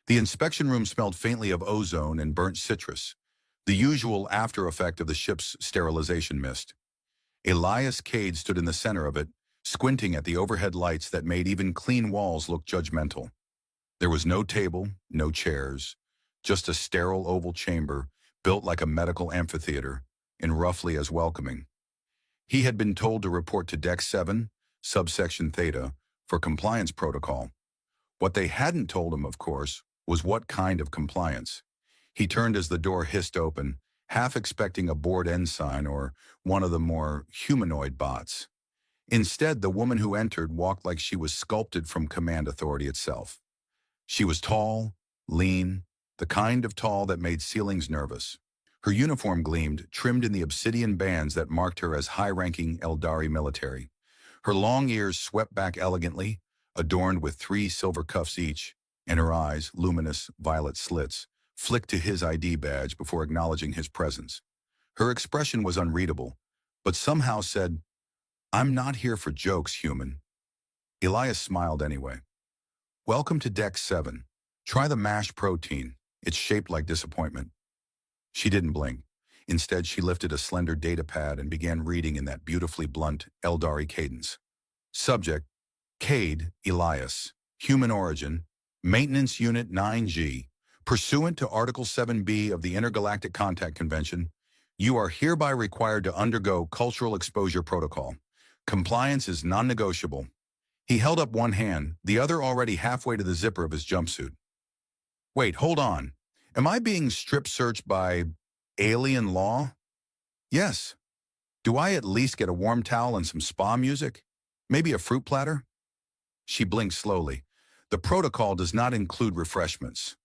The inspection room smelled faintly of ozone and burnt citrus, the usual after effect of the ship's sterilization mist. Elias Cade stood in the center of it, squinting at the overhead lights that made even clean walls look judgmental. There was no table, no chairs, just a sterile oval chamber built like a medical amphitheater and roughly as welcoming. He had been told to report to Deck 7, subsection Theta, for compliance protocol. What they hadn't told him, of course, was what kind of compliance. He turned as the door hissed open, half expecting a bored ensign or one of the more humanoid bots. Instead, the woman who entered walked like she was sculpted from command authority itself. She was tall, lean, the kind of tall that made ceilings nervous. Her uniform gleamed, trimmed in the obsidian bands that marked her as high-ranking Eldari military. Her long ears swept back elegantly, adorned with 3 silver cuffs each, and her eyes, luminous violet slits, flicked to his ID badge before acknowledging his presence. Her expression was unreadable, but somehow said, "I'm not here for jokes, human." Elias smiled anyway. "Welcome to Deck 7. Try the mashed protein. It's shaped like disappointment." She didn't blink. Instead, she lifted a slender data pad and began reading in that beautifully blunt Eldari cadence. Subject, Cade Elias. Human origin, Maintenance Unit 9G. Pursuant to Article 7B of the Intergalactic Contact Convention, you are hereby required to undergo cultural exposure protocol. Compliance is non-negotiable. He held up one hand, the other already halfway to the zipper of his jumpsuit. Wait, hold on. Am I being strip-searched by alien law? Yes. Do I at least get a warm towel and some spa music? Maybe a fruit platter? She blinked slowly. The protocol does not include refreshments.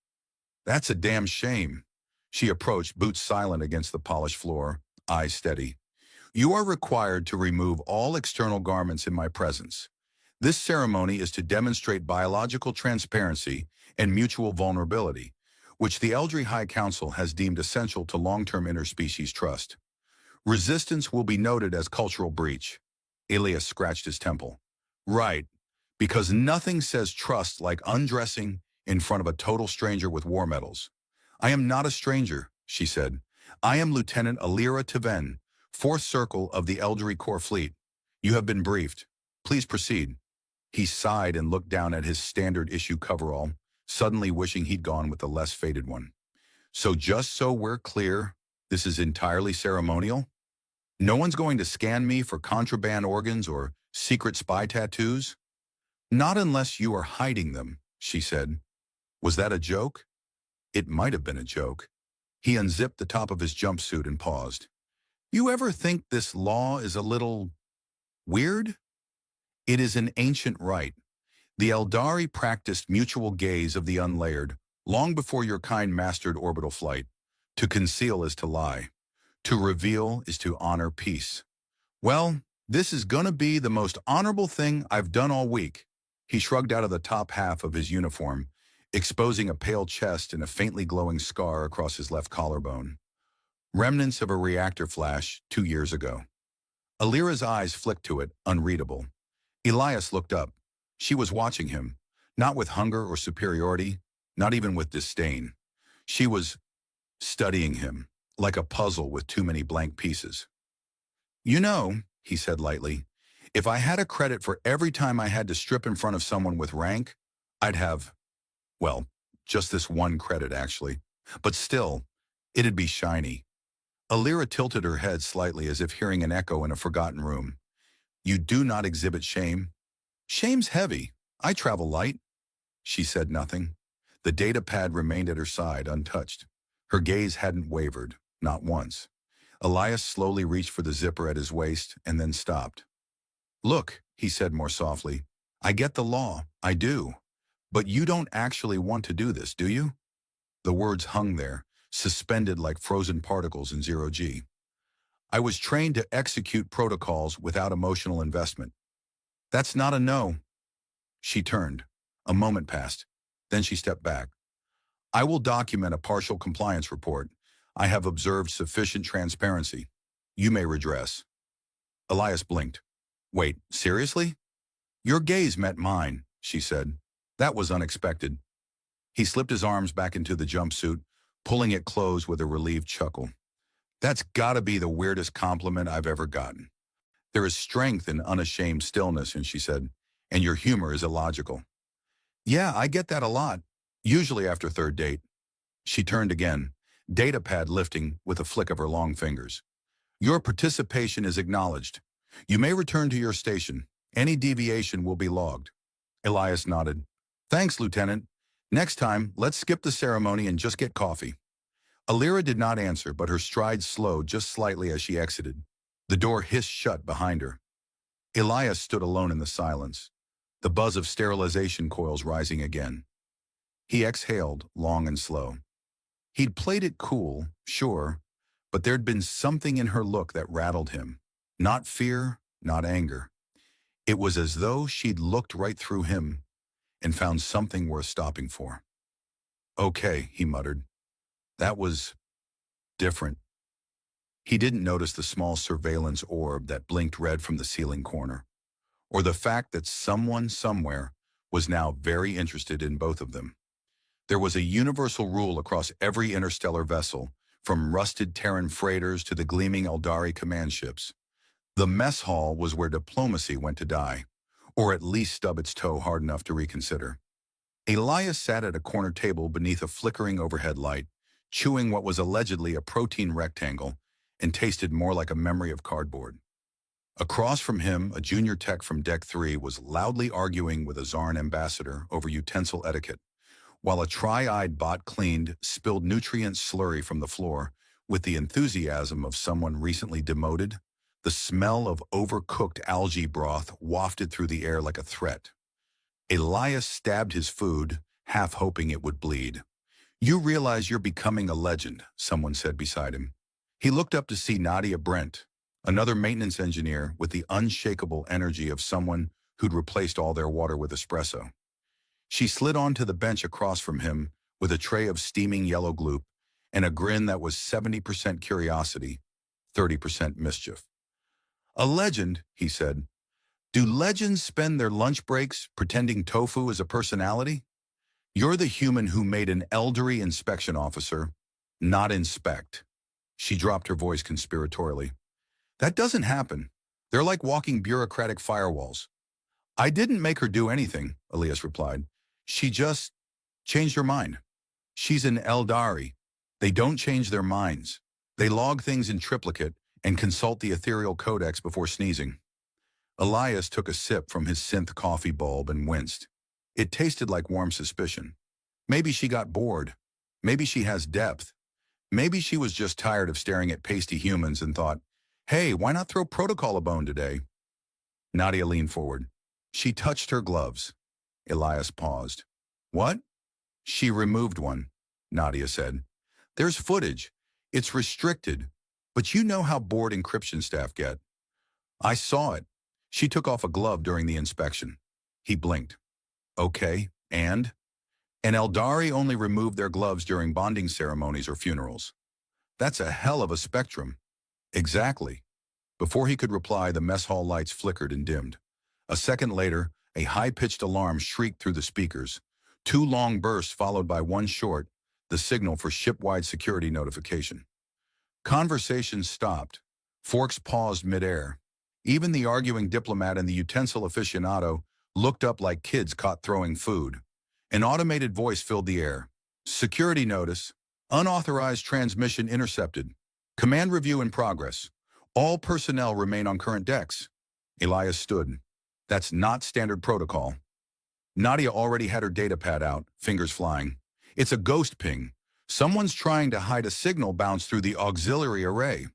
That's a damn shame. She approached, boots silent against the polished floor, eyes steady. You are required to remove all external garments in my presence. This ceremony is to demonstrate biological transparency and mutual vulnerability, which the Eldri High Council has deemed essential to long-term interspecies trust. Resistance will be noted as cultural breach. Elias scratched his temple. Right, because nothing says trust like undressing in front of a total stranger with war medals. I am not a stranger, she said. I am Lieutenant Alira Taven, 4th Circle of the Eldri Core Fleet. You have been briefed. Please proceed. He sighed and looked down at his standard-issue coverall, suddenly wishing he'd gone with the less faded one. So just so we're clear, this is entirely ceremonial? No one's going to scan me for contraband organs or secret spy tattoos? Not unless you are hiding them, she said. Was that a joke? It might have been a joke. He unzipped the top of his jumpsuit and paused. You ever think this law is a little weird? It is an ancient rite. The Eldari practiced mutual gaze of the unlayered, long before your kind mastered orbital flight. To conceal is to lie. To reveal is to honor peace. Well, this is gonna be the most honorable thing I've done all week. He shrugged out of the top half of his uniform, exposing a pale chest and a faintly glowing scar across his left collarbone. Remnants of a reactor flash 2 years ago. Alira's eyes flicked to it, unreadable. Elias looked up. She was watching him, not with hunger or superiority, not even with disdain. She was studying him, like a puzzle with too many blank pieces. You know, he said lightly, if I had a credit for every time I had to strip in front of someone with rank, I'd have, well, just this one credit actually. But still, it'd be shiny. Alira tilted her head slightly as if hearing an echo in a forgotten room. You do not exhibit shame. Shame's heavy. I travel light. She said nothing. The data pad remained at her side, untouched. Her gaze hadn't wavered, not once. Elias slowly reached for the zipper at his waist and then stopped. Look, he said more softly, I get the law, I do. But you don't actually want to do this, do you? The words hung there, suspended like frozen particles in 0G. I was trained to execute protocols without emotional investment. That's not a no. She turned. A moment passed. Then she stepped back. I will document a partial compliance report. I have observed sufficient transparency. You may redress. Elias blinked. Wait, seriously? Your gaze met mine, she said. That was unexpected. He slipped his arms back into the jumpsuit, pulling it closed with a relieved chuckle. That's gotta be the weirdest compliment I've ever gotten. There is strength in unashamed stillness, and she said, and your humor is illogical. Yeah, I get that a lot, usually after third date. She turned again, datapad lifting with a flick of her long fingers. Your participation is acknowledged. You may return to your station. Any deviation will be logged. Elias nodded. Thanks, Lieutenant. Next time, let's skip the ceremony and just get coffee. Alira did not answer, but her stride slowed just slightly as she exited. The door hissed shut behind her. Elias stood alone in the silence, the buzz of sterilization coils rising again. He exhaled, long and slow. He'd played it cool, sure, but there'd been something in her look that rattled him. Not fear, not anger. It was as though she'd looked right through him and found something worth stopping for. Okay, he muttered. That was different. He didn't notice the small surveillance orb that blinked red from the ceiling corner, or the fact that someone somewhere was now very interested in both of them. There was a universal rule across every interstellar vessel, from rusted Terran freighters to the gleaming Eldari command ships. The mess hall was where diplomacy went to die, or at least stub its toe hard enough to reconsider. Elias sat at a corner table beneath a flickering overhead light, chewing what was allegedly a protein rectangle, and tasted more like a memory of cardboard. Across from him, a junior tech from Deck 3 was loudly arguing with a Zarn ambassador over utensil etiquette, while a tri-eyed bot cleaned, spilled nutrient slurry from the floor with the enthusiasm of someone recently demoted. The smell of overcooked algae broth wafted through the air like a threat. Elias stabbed his food, half hoping it would bleed. You realize you're becoming a legend, someone said beside him. He looked up to see Nadia Brent, another maintenance engineer with the unshakable energy of someone who'd replaced all their water with espresso. She slid onto the bench across from him with a tray of steaming yellow gloop and a grin that was 70% curiosity, 30% mischief. A legend, he said. Do legends spend their lunch breaks pretending tofu is a personality? You're the human who made an elderly inspection officer, not inspect. She dropped her voice conspiratorially. That doesn't happen. They're like walking bureaucratic firewalls. I didn't make her do anything, Elias replied. She just changed her mind. She's an Eldari. They don't change their minds. They log things in triplicate and consult the ethereal codex before sneezing. Elias took a sip from his synth coffee bulb and winced. It tasted like warm suspicion. Maybe she got bored. Maybe she has depth. Maybe she was just tired of staring at pasty humans and thought, hey, why not throw protocol a bone today? Nadia leaned forward. She touched her gloves. Elias paused. What? She removed one, Nadia said. There's footage. It's restricted. But you know how bored encryption staff get. I saw it. She took off a glove during the inspection. He blinked. Okay, and? And Eldari only removed their gloves during bonding ceremonies or funerals. That's a hell of a spectrum. Exactly. Before he could reply, the mess hall lights flickered and dimmed. A second later, a high-pitched alarm shrieked through the speakers. 2 long bursts followed by 1 short, the signal for ship-wide security notification. Conversations stopped. Forks paused midair. Even the arguing diplomat and the utensil aficionado looked up like kids caught throwing food. An automated voice filled the air. Security notice. Unauthorized transmission intercepted. Command review in progress. All personnel remain on current decks. Elias stood. That's not standard protocol. Nadia already had her datapad out, fingers flying. It's a ghost ping. Someone's trying to hide a signal bounce through the auxiliary array.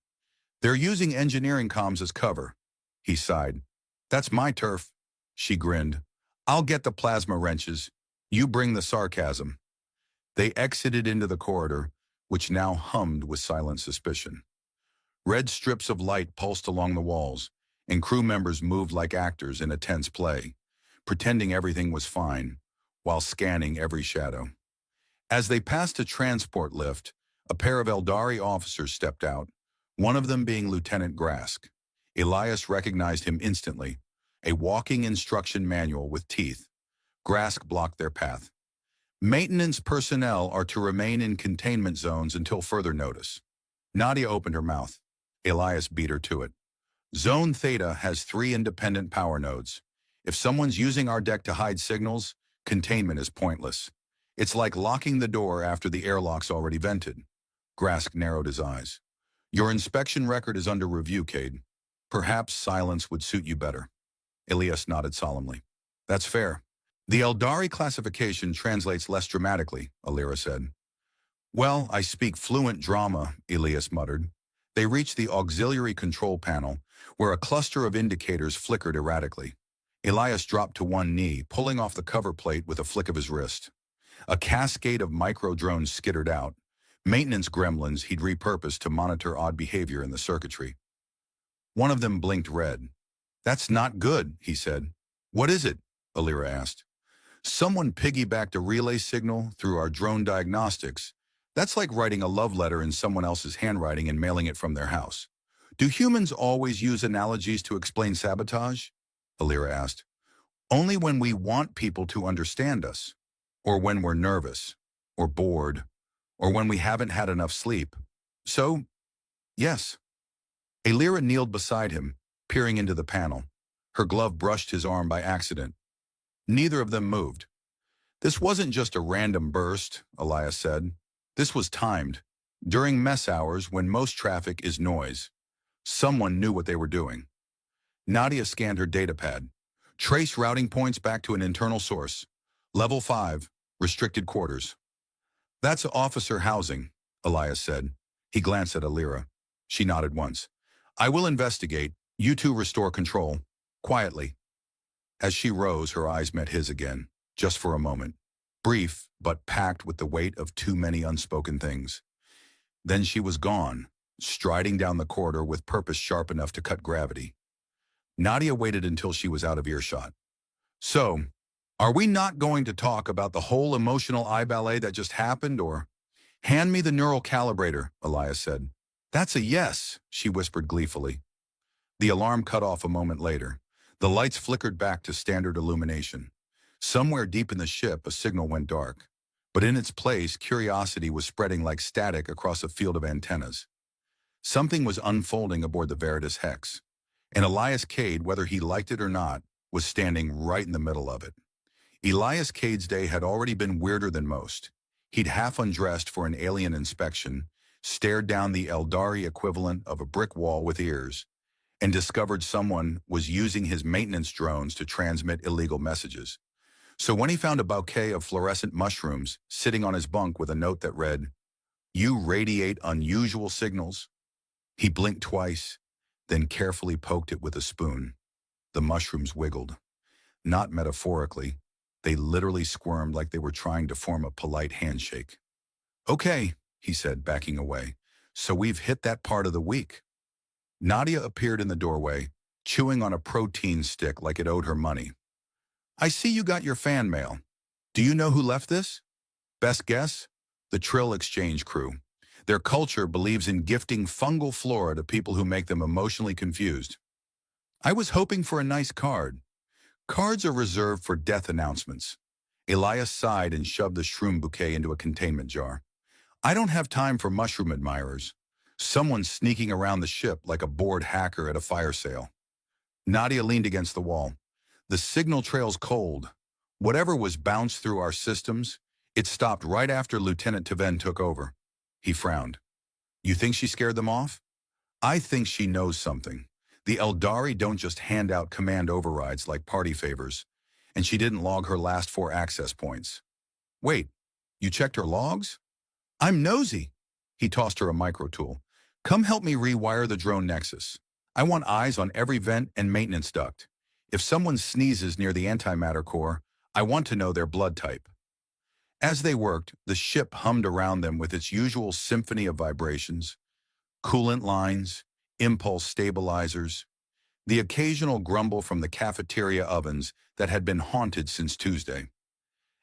They're using engineering comms as cover. He sighed. That's my turf. She grinned. I'll get the plasma wrenches. You bring the sarcasm. They exited into the corridor, which now hummed with silent suspicion. Red strips of light pulsed along the walls, and crew members moved like actors in a tense play, pretending everything was fine, while scanning every shadow. As they passed a transport lift, a pair of Eldari officers stepped out, one of them being Lieutenant Grask. Elias recognized him instantly, a walking instruction manual with teeth. Grask blocked their path. Maintenance personnel are to remain in containment zones until further notice. Nadia opened her mouth. Elias beat her to it. Zone Theta has 3 independent power nodes. If someone's using our deck to hide signals, containment is pointless. It's like locking the door after the airlock's already vented. Grask narrowed his eyes. Your inspection record is under review, Cade. Perhaps silence would suit you better. Elias nodded solemnly. That's fair. The Eldari classification translates less dramatically, Alira said. Well, I speak fluent drama, Elias muttered. They reached the auxiliary control panel, where a cluster of indicators flickered erratically. Elias dropped to one knee, pulling off the cover plate with a flick of his wrist. A cascade of micro-drones skittered out, maintenance gremlins he'd repurposed to monitor odd behavior in the circuitry. One of them blinked red. That's not good, he said. What is it? Alira asked. Someone piggybacked a relay signal through our drone diagnostics. That's like writing a love letter in someone else's handwriting and mailing it from their house. Do humans always use analogies to explain sabotage? Alira asked. Only when we want people to understand us, or when we're nervous, or bored, or when we haven't had enough sleep. So, yes. Alira kneeled beside him, peering into the panel. Her glove brushed his arm by accident. Neither of them moved. This wasn't just a random burst, Elias said. This was timed. During mess hours, when most traffic is noise. Someone knew what they were doing. Nadia scanned her datapad. Trace routing points back to an internal source. Level 5, restricted quarters. That's officer housing, Elias said. He glanced at Alira. She nodded once. I will investigate. You two restore control. Quietly. As she rose, her eyes met his again, just for a moment. Brief, but packed with the weight of too many unspoken things. Then she was gone, striding down the corridor with purpose sharp enough to cut gravity. Nadia waited until she was out of earshot. So, are we not going to talk about the whole emotional eye ballet that just happened, or? Hand me the neural calibrator, Elias said. That's a yes, she whispered gleefully. The alarm cut off a moment later. The lights flickered back to standard illumination. Somewhere deep in the ship, a signal went dark. But in its place, curiosity was spreading like static across a field of antennas. Something was unfolding aboard the Veritas Hex. And Elias Cade, whether he liked it or not, was standing right in the middle of it. Elias Cade's day had already been weirder than most. He'd half undressed for an alien inspection, stared down the Eldari equivalent of a brick wall with ears, and discovered someone was using his maintenance drones to transmit illegal messages. So when he found a bouquet of fluorescent mushrooms sitting on his bunk with a note that read, "You radiate unusual signals," he blinked twice, then carefully poked it with a spoon. The mushrooms wiggled. Not metaphorically. They literally squirmed like they were trying to form a polite handshake. Okay, he said, backing away. So we've hit that part of the week. Nadia appeared in the doorway, chewing on a protein stick like it owed her money. I see you got your fan mail. Do you know who left this? Best guess? The Trill Exchange crew. Their culture believes in gifting fungal flora to people who make them emotionally confused. I was hoping for a nice card. Cards are reserved for death announcements. Elias sighed and shoved the shroom bouquet into a containment jar. I don't have time for mushroom admirers. Someone's sneaking around the ship like a bored hacker at a fire sale. Nadia leaned against the wall. The signal trail's cold. Whatever was bounced through our systems, it stopped right after Lieutenant Taven took over. He frowned. You think she scared them off? I think she knows something. The Eldari don't just hand out command overrides like party favors, and she didn't log her last 4 access points. Wait, you checked her logs? I'm nosy. He tossed her a micro-tool. Come help me rewire the drone nexus. I want eyes on every vent and maintenance duct. If someone sneezes near the antimatter core, I want to know their blood type. As they worked, the ship hummed around them with its usual symphony of vibrations, coolant lines, impulse stabilizers, the occasional grumble from the cafeteria ovens that had been haunted since Tuesday.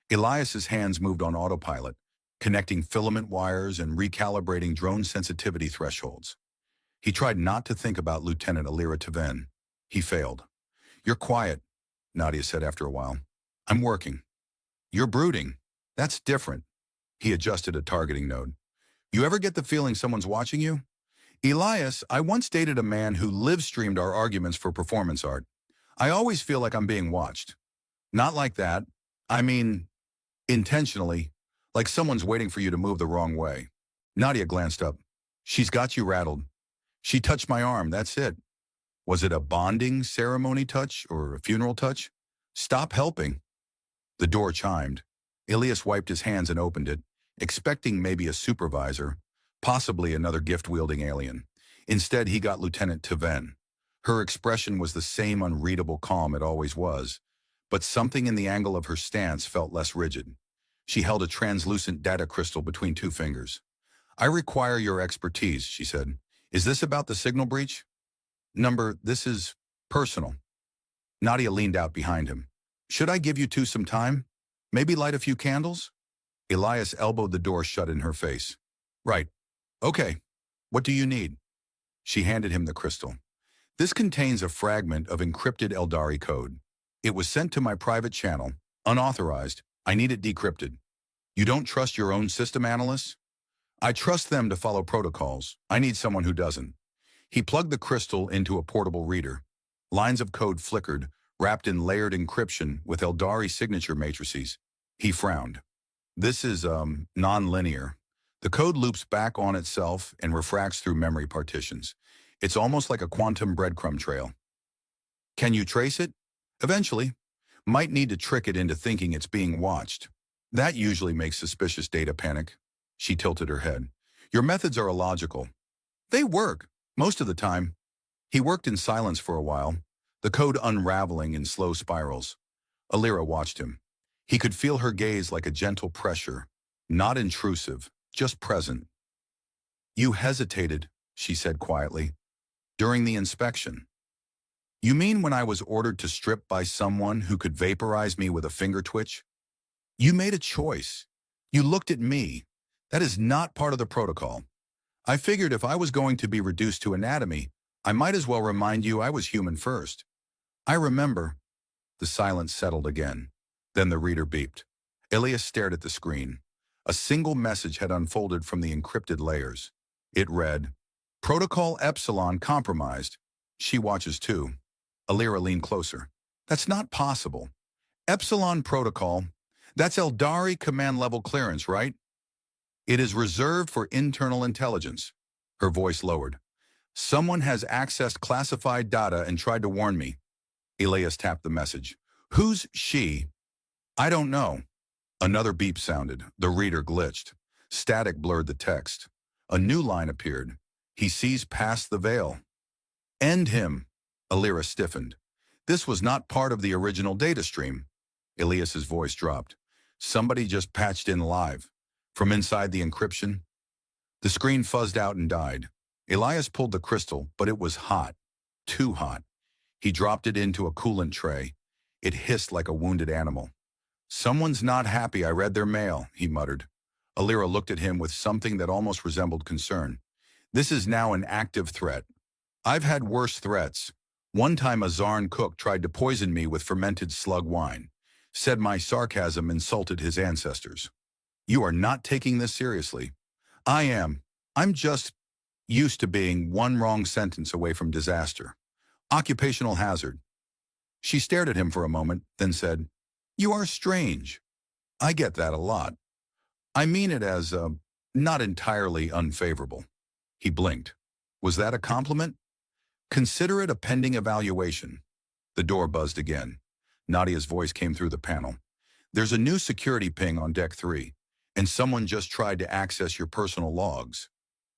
Elias's hands moved on autopilot, connecting filament wires and recalibrating drone sensitivity thresholds. He tried not to think about Lieutenant Alira Taven. He failed. You're quiet, Nadia said after a while. I'm working. You're brooding. That's different. He adjusted a targeting node. You ever get the feeling someone's watching you? Elias, I once dated a man who live-streamed our arguments for performance art. I always feel like I'm being watched. Not like that. I mean, intentionally, like someone's waiting for you to move the wrong way. Nadia glanced up. She's got you rattled. She touched my arm, that's it. Was it a bonding ceremony touch or a funeral touch? Stop helping. The door chimed. Elias wiped his hands and opened it, expecting maybe a supervisor, possibly another gift-wielding alien. Instead, he got Lieutenant Taven. Her expression was the same unreadable calm it always was, but something in the angle of her stance felt less rigid. She held a translucent data crystal between two fingers. I require your expertise, she said. Is this about the signal breach? This is personal. Nadia leaned out behind him. Should I give you two some time? Maybe light a few candles? Elias elbowed the door shut in her face. Right. Okay. What do you need? She handed him the crystal. This contains a fragment of encrypted Eldari code. It was sent to my private channel, unauthorized. I need it decrypted. You don't trust your own system analysts? I trust them to follow protocols. I need someone who doesn't. He plugged the crystal into a portable reader. Lines of code flickered, wrapped in layered encryption with Eldari signature matrices. He frowned. This is, non-linear. The code loops back on itself and refracts through memory partitions. It's almost like a quantum breadcrumb trail. Can you trace it? Eventually. Might need to trick it into thinking it's being watched. That usually makes suspicious data panic. She tilted her head. Your methods are illogical. They work, most of the time. He worked in silence for a while, the code unraveling in slow spirals. Alira watched him. He could feel her gaze like a gentle pressure, not intrusive, just present. You hesitated, she said quietly, during the inspection. You mean when I was ordered to strip by someone who could vaporize me with a finger twitch? You made a choice. You looked at me. That is not part of the protocol. I figured if I was going to be reduced to anatomy, I might as well remind you I was human first. I remember. The silence settled again. Then the reader beeped. Elias stared at the screen. A single message had unfolded from the encrypted layers. It read, Protocol Epsilon compromised. She watches too. Alira leaned closer. That's not possible. Epsilon Protocol, that's Eldari command level clearance, right? It is reserved for internal intelligence. Her voice lowered. Someone has accessed classified data and tried to warn me. Elias tapped the message. Who's she? I don't know. Another beep sounded. The reader glitched. Static blurred the text. A new line appeared. He sees past the veil. End him. Alira stiffened. This was not part of the original data stream. Elias's voice dropped. Somebody just patched in live. From inside the encryption. The screen fuzzed out and died. Elias pulled the crystal, but it was hot. Too hot. He dropped it into a coolant tray. It hissed like a wounded animal. Someone's not happy I read their mail, he muttered. Alira looked at him with something that almost resembled concern. This is now an active threat. I've had worse threats. One time a Zarn cook tried to poison me with fermented slug wine. Said my sarcasm insulted his ancestors. You are not taking this seriously. I am. I'm just used to being one wrong sentence away from disaster. Occupational hazard. She stared at him for a moment, then said, You are strange. I get that a lot. I mean it as, not entirely unfavorable. He blinked. Was that a compliment? Consider it a pending evaluation. The door buzzed again. Nadia's voice came through the panel. There's a new security ping on Deck 3, and someone just tried to access your personal logs.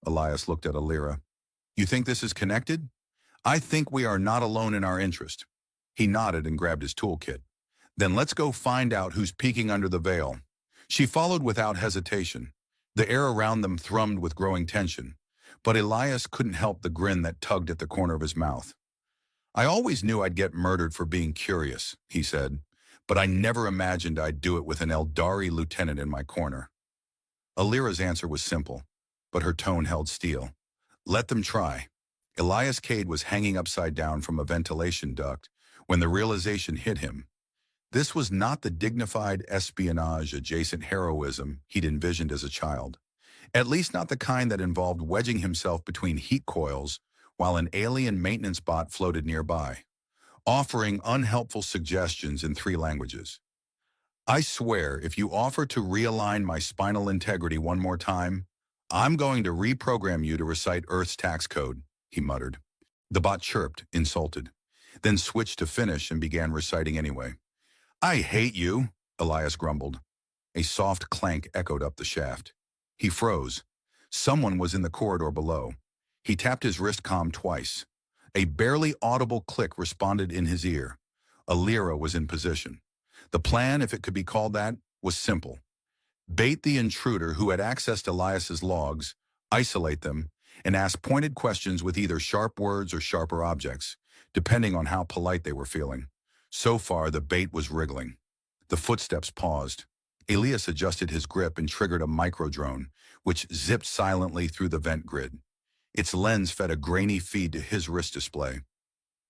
Elias looked at Alira. You think this is connected? I think we are not alone in our interest. He nodded and grabbed his toolkit. Then let's go find out who's peeking under the veil. She followed without hesitation. The air around them thrummed with growing tension, but Elias couldn't help the grin that tugged at the corner of his mouth. I always knew I'd get murdered for being curious, he said, but I never imagined I'd do it with an Eldari lieutenant in my corner. Alira's answer was simple, but her tone held steel. Let them try. Elias Cade was hanging upside down from a ventilation duct when the realization hit him. This was not the dignified espionage-adjacent heroism he'd envisioned as a child. At least not the kind that involved wedging himself between heat coils while an alien maintenance bot floated nearby, offering unhelpful suggestions in 3 languages. I swear, if you offer to realign my spinal integrity one more time, I'm going to reprogram you to recite Earth's tax code, he muttered. The bot chirped, insulted, then switched to Finnish and began reciting anyway. I hate you, Elias grumbled. A soft clank echoed up the shaft. He froze. Someone was in the corridor below. He tapped his wrist comm twice. A barely audible click responded in his ear. Alira was in position. The plan, if it could be called that, was simple. Bait the intruder who had access to Elias's logs, isolate them, and ask pointed questions with either sharp words or sharper objects, depending on how polite they were feeling. So far, the bait was wriggling. The footsteps paused. Elias adjusted his grip and triggered a micro-drone, which zipped silently through the vent grid. Its lens fed a grainy feed to his wrist display.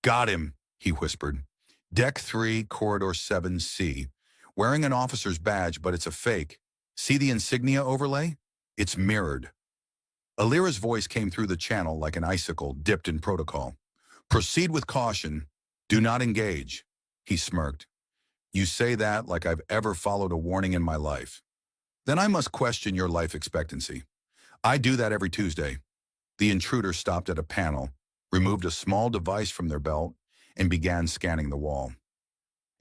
Got him, he whispered. Deck 3, Corridor 7C. Wearing an officer's badge, but it's a fake. See the insignia overlay? It's mirrored. Alira's voice came through the channel like an icicle dipped in protocol. Proceed with caution. Do not engage. He smirked. You say that like I've ever followed a warning in my life. Then I must question your life expectancy. I do that every Tuesday. The intruder stopped at a panel, removed a small device from their belt, and began scanning the wall.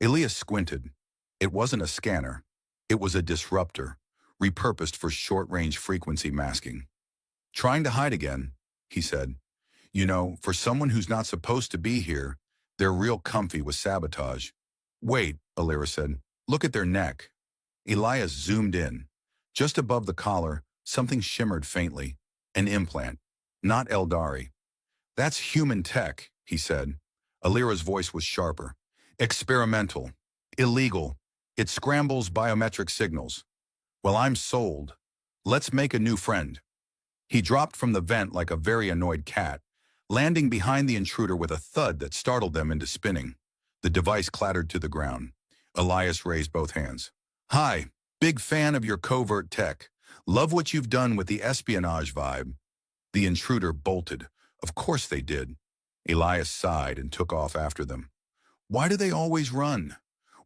Elias squinted. It wasn't a scanner. It was a disruptor, repurposed for short-range frequency masking. Trying to hide again, he said. You know, for someone who's not supposed to be here, they're real comfy with sabotage. Wait, Alira said. Look at their neck. Elias zoomed in. Just above the collar, something shimmered faintly. An implant. Not Eldari. That's human tech, he said. Alira's voice was sharper. Experimental. Illegal. It scrambles biometric signals. Well, I'm sold. Let's make a new friend. He dropped from the vent like a very annoyed cat, landing behind the intruder with a thud that startled them into spinning. The device clattered to the ground. Elias raised both hands. Hi, big fan of your covert tech. Love what you've done with the espionage vibe. The intruder bolted. Of course they did. Elias sighed and took off after them. Why do they always run?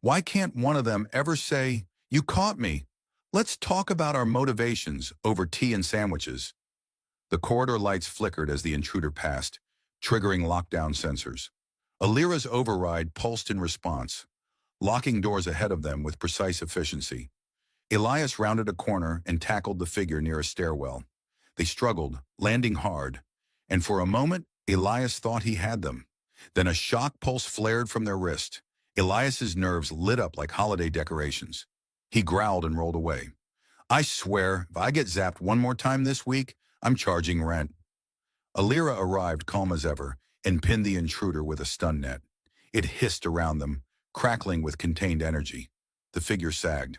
Why can't one of them ever say, you caught me? Let's talk about our motivations over tea and sandwiches. The corridor lights flickered as the intruder passed, triggering lockdown sensors. Alira's override pulsed in response, locking doors ahead of them with precise efficiency. Elias rounded a corner and tackled the figure near a stairwell. They struggled, landing hard, and for a moment, Elias thought he had them. Then a shock pulse flared from their wrist. Elias's nerves lit up like holiday decorations. He growled and rolled away. I swear, if I get zapped one more time this week, I'm charging rent. Alira arrived calm as ever and pinned the intruder with a stun net. It hissed around them, crackling with contained energy. The figure sagged.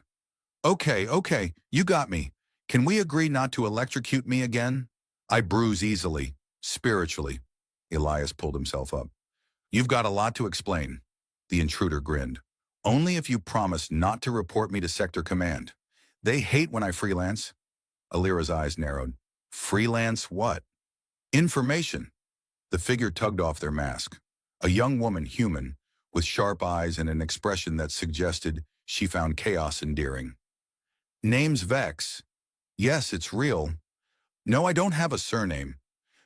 Okay, you got me. Can we agree not to electrocute me again? I bruise easily, spiritually. Elias pulled himself up. You've got a lot to explain. The intruder grinned. Only if you promise not to report me to Sector Command. They hate when I freelance. Alira's eyes narrowed. Freelance what? Information. The figure tugged off their mask. A young woman, human, with sharp eyes and an expression that suggested she found chaos endearing. Name's Vex. Yes, it's real. No, I don't have a surname.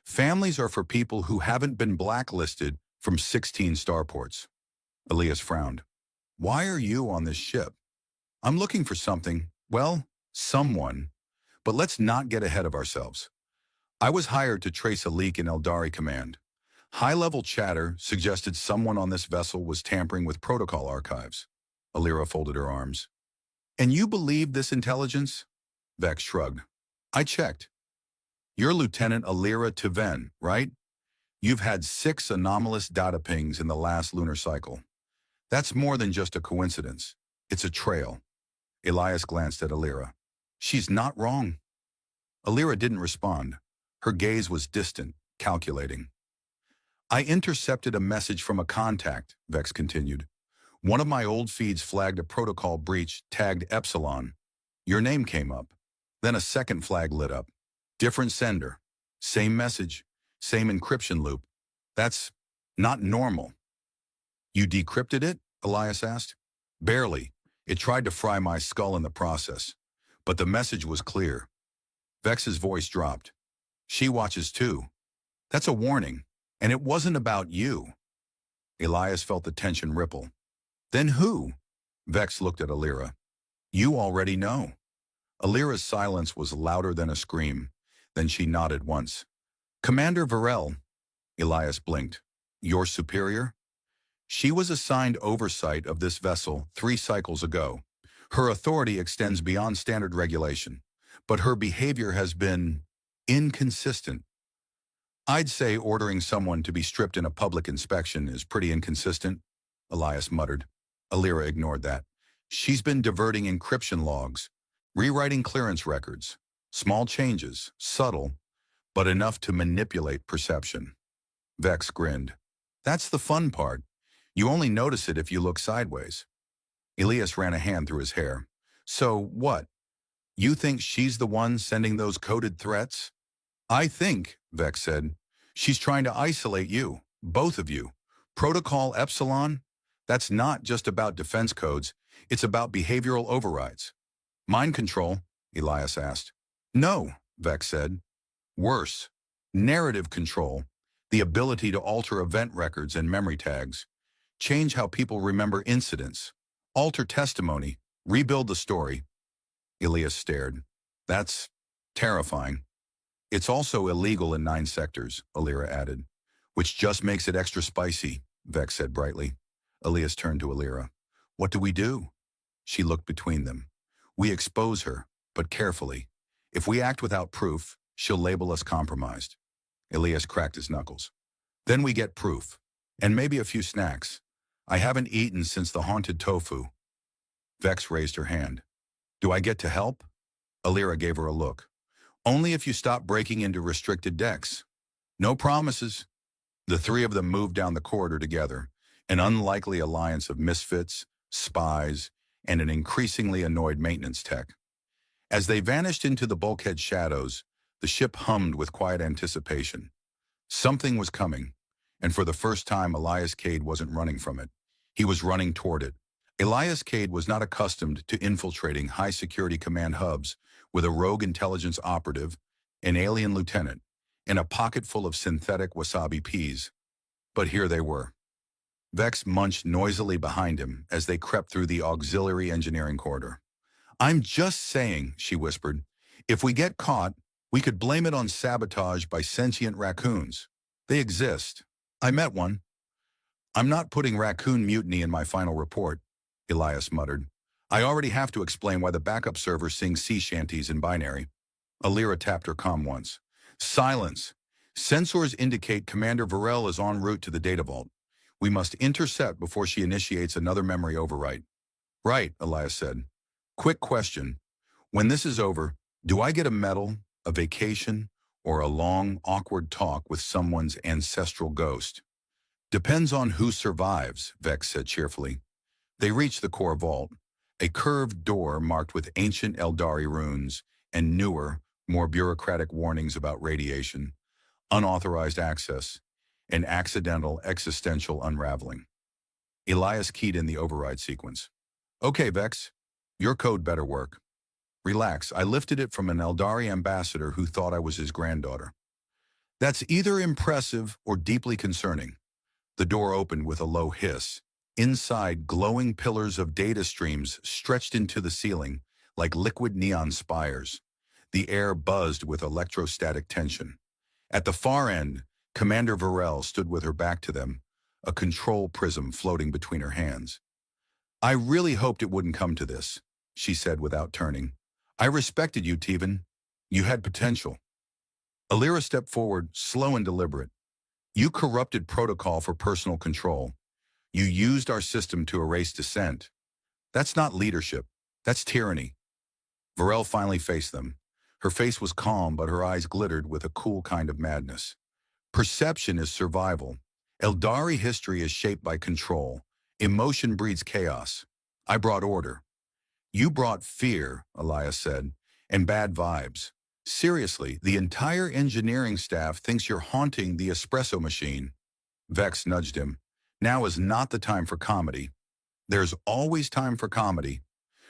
Families are for people who haven't been blacklisted from 16 starports. Elias frowned. Why are you on this ship? I'm looking for something. Well, someone. But let's not get ahead of ourselves. I was hired to trace a leak in Eldari Command. High-level chatter suggested someone on this vessel was tampering with protocol archives. Alira folded her arms. And you believe this intelligence? Vex shrugged. I checked. You're Lieutenant Alira Tiven, right? You've had 6 anomalous data pings in the last lunar cycle. That's more than just a coincidence. It's a trail. Elias glanced at Alira. She's not wrong. Alira didn't respond. Her gaze was distant, calculating. I intercepted a message from a contact, Vex continued. One of my old feeds flagged a protocol breach tagged Epsilon. Your name came up. Then a second flag lit up. Different sender. Same message. Same encryption loop. That's not normal. You decrypted it? Elias asked. Barely. It tried to fry my skull in the process. But the message was clear. Vex's voice dropped. She watches too. That's a warning. And it wasn't about you. Elias felt the tension ripple. Then who? Vex looked at Alira. You already know. Alira's silence was louder than a scream. Then she nodded once. Commander Varel. Elias blinked. Your superior? She was assigned oversight of this vessel 3 cycles ago. Her authority extends beyond standard regulation, but her behavior has been inconsistent. I'd say ordering someone to be stripped in a public inspection is pretty inconsistent, Elias muttered. Alira ignored that. She's been diverting encryption logs, rewriting clearance records. Small changes, subtle, but enough to manipulate perception. Vex grinned. That's the fun part. You only notice it if you look sideways. Elias ran a hand through his hair. So what? You think she's the one sending those coded threats? I think, Vex said, she's trying to isolate you, both of you. Protocol Epsilon? That's not just about defense codes. It's about behavioral overrides. Mind control? Elias asked. No, Vex said. Worse. Narrative control. The ability to alter event records and memory tags. Change how people remember incidents. Alter testimony. Rebuild the story. Elias stared. That's terrifying. It's also illegal in 9 sectors, Alira added. Which just makes it extra spicy, Vex said brightly. Elias turned to Alira. What do we do? She looked between them. We expose her, but carefully. If we act without proof, she'll label us compromised. Elias cracked his knuckles. Then we get proof. And maybe a few snacks. I haven't eaten since the haunted tofu. Vex raised her hand. Do I get to help? Alira gave her a look. Only if you stop breaking into restricted decks. No promises. The 3 of them moved down the corridor together, an unlikely alliance of misfits, spies, and an increasingly annoyed maintenance tech. As they vanished into the bulkhead shadows, the ship hummed with quiet anticipation. Something was coming, and for the first time Elias Cade wasn't running from it. He was running toward it. Elias Cade was not accustomed to infiltrating high-security command hubs with a rogue intelligence operative, an alien lieutenant, and a pocket full of synthetic wasabi peas. But here they were. Vex munched noisily behind him as they crept through the auxiliary engineering corridor. I'm just saying, she whispered, if we get caught, we could blame it on sabotage by sentient raccoons. They exist. I met one. I'm not putting raccoon mutiny in my final report, Elias muttered. I already have to explain why the backup server sings sea shanties in binary. Alira tapped her comm once. Silence. Sensors indicate Commander Varel is en route to the data vault. We must intercept before she initiates another memory overwrite. Right, Elias said. Quick question. When this is over, do I get a medal, a vacation, or a long, awkward talk with someone's ancestral ghost? Depends on who survives, Vex said cheerfully. They reached the core vault, a curved door marked with ancient Eldari runes and newer, more bureaucratic warnings about radiation, unauthorized access, and accidental existential unraveling. Elias keyed in the override sequence. Okay, Vex, your code better work. Relax, I lifted it from an Eldari ambassador who thought I was his granddaughter. That's either impressive or deeply concerning. The door opened with a low hiss. Inside, glowing pillars of data streams stretched into the ceiling like liquid neon spires. The air buzzed with electrostatic tension. At the far end, Commander Varel stood with her back to them, a control prism floating between her hands. I really hoped it wouldn't come to this, she said without turning. I respected you, Tevan. You had potential. Alira stepped forward, slow and deliberate. You corrupted protocol for personal control. You used our system to erase dissent. That's not leadership. That's tyranny. Varel finally faced them. Her face was calm, but her eyes glittered with a cool kind of madness. Perception is survival. Eldari history is shaped by control, Emotion breeds chaos. I brought order. You brought fear, Elias said, and bad vibes. Seriously, the entire engineering staff thinks you're haunting the espresso machine. Vex nudged him. Now is not the time for comedy. There's always time for comedy.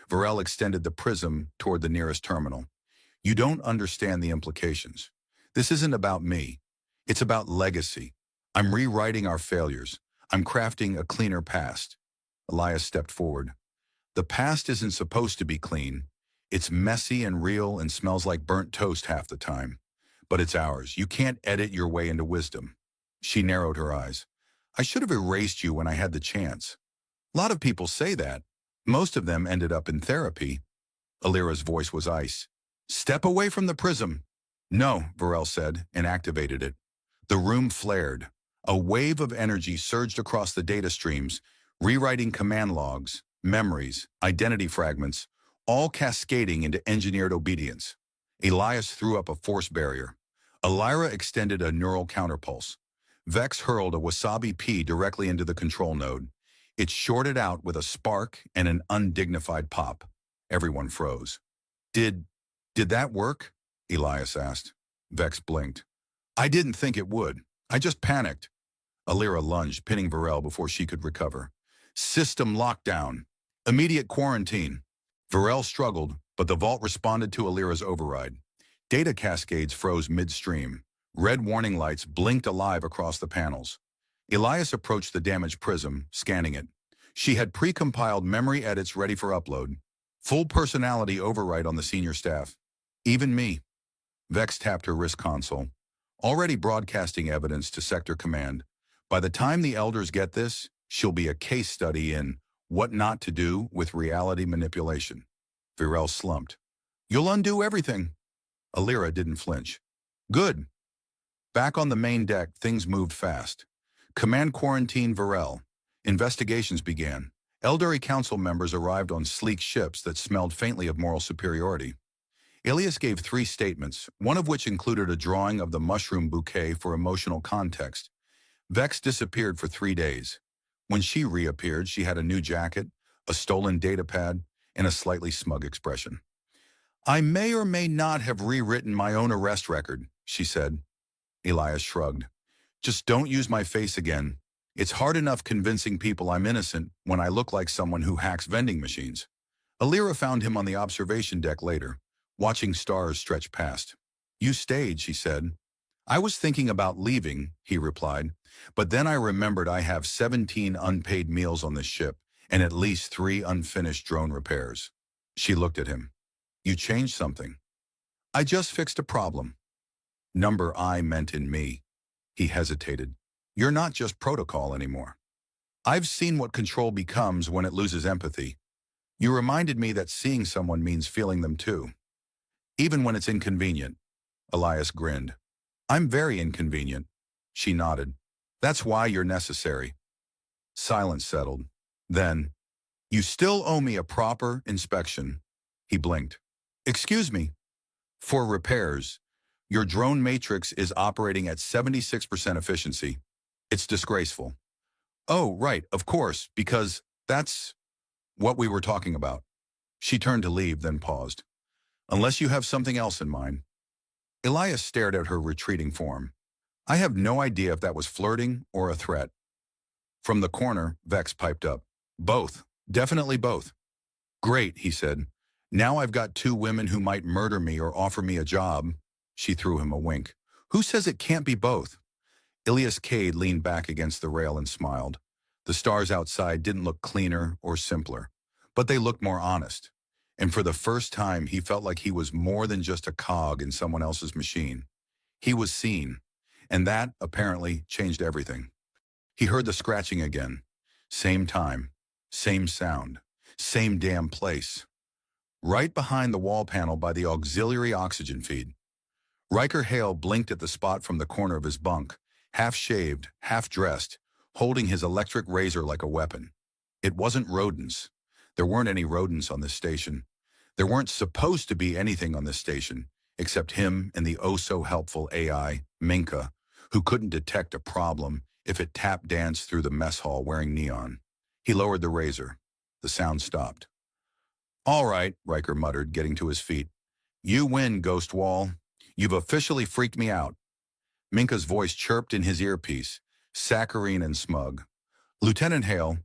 Varel extended the prism toward the nearest terminal. You don't understand the implications. This isn't about me. It's about legacy. I'm rewriting our failures. I'm crafting a cleaner past. Elias stepped forward. The past isn't supposed to be clean. It's messy and real and smells like burnt toast half the time. But it's ours. You can't edit your way into wisdom. She narrowed her eyes. I should have erased you when I had the chance. A lot of people say that. Most of them ended up in therapy. Alira's voice was ice. Step away from the prism. No, Varel said, and activated it. The room flared. A wave of energy surged across the data streams, rewriting command logs, memories, identity fragments, all cascading into engineered obedience. Elias threw up a force barrier. Alira extended a neural counterpulse. Vex hurled a wasabi pea directly into the control node. It shorted out with a spark and an undignified pop. Everyone froze. Did that work? Elias asked. Vex blinked. I didn't think it would. I just panicked. Alira lunged, pinning Varel before she could recover. System lockdown. Immediate quarantine. Varel struggled, but the vault responded to Alira's override. Data cascades froze midstream. Red warning lights blinked alive across the panels. Elias approached the damaged prism, scanning it. She had pre-compiled memory edits ready for upload. Full personality override on the senior staff. Even me. Vex tapped her wrist console. Already broadcasting evidence to Sector Command. By the time the elders get this, she'll be a case study in what not to do with reality manipulation. Varel slumped. You'll undo everything. Alira didn't flinch. Good. Back on the main deck, things moved fast. Command quarantined Varel. Investigations began. Eldari Council members arrived on sleek ships that smelled faintly of moral superiority. Elias gave 3 statements, one of which included a drawing of the mushroom bouquet for emotional context. Vex disappeared for 3 days. When she reappeared, she had a new jacket, a stolen datapad, and a slightly smug expression. I may or may not have rewritten my own arrest record, she said. Elias shrugged. Just don't use my face again. It's hard enough convincing people I'm innocent when I look like someone who hacks vending machines. Alira found him on the observation deck later, watching stars stretch past. You stayed, she said. I was thinking about leaving, he replied, but then I remembered I have 17 unpaid meals on this ship and at least 3 unfinished drone repairs. She looked at him. You changed something. I just fixed a problem. Number I meant in me. He hesitated. You're not just protocol anymore. I've seen what control becomes when it loses empathy. You reminded me that seeing someone means feeling them too. Even when it's inconvenient. Elias grinned. I'm very inconvenient. She nodded. That's why you're necessary. Silence settled. Then, you still owe me a proper inspection. He blinked. Excuse me. For repairs, your drone matrix is operating at 76% efficiency. It's disgraceful. Oh, right, of course, because that's what we were talking about. She turned to leave, then paused. Unless you have something else in mind. Elias stared at her retreating form. I have no idea if that was flirting or a threat. From the corner, Vex piped up. Both. Definitely both. Great, he said. Now I've got 2 women who might murder me or offer me a job. She threw him a wink. Who says it can't be both? Ilias Cade leaned back against the rail and smiled. The stars outside didn't look cleaner or simpler, but they looked more honest. And for the first time, he felt like he was more than just a cog in someone else's machine. He was seen, and that, apparently, changed everything. He heard the scratching again. Same time, same sound, same damn place. Right behind the wall panel by the auxiliary oxygen feed. Riker Hale blinked at the spot from the corner of his bunk, half-shaved, half-dressed, holding his electric razor like a weapon. It wasn't rodents. There weren't any rodents on this station. There weren't supposed to be anything on this station, except him and the oh-so-helpful AI, Minka, who couldn't detect a problem if it tap danced through the mess hall wearing neon. He lowered the razor. The sound stopped. All right, Riker muttered, getting to his feet. You win, Ghost Wall. You've officially freaked me out. Minka's voice chirped in his earpiece, saccharine and smug. Lieutenant Hale,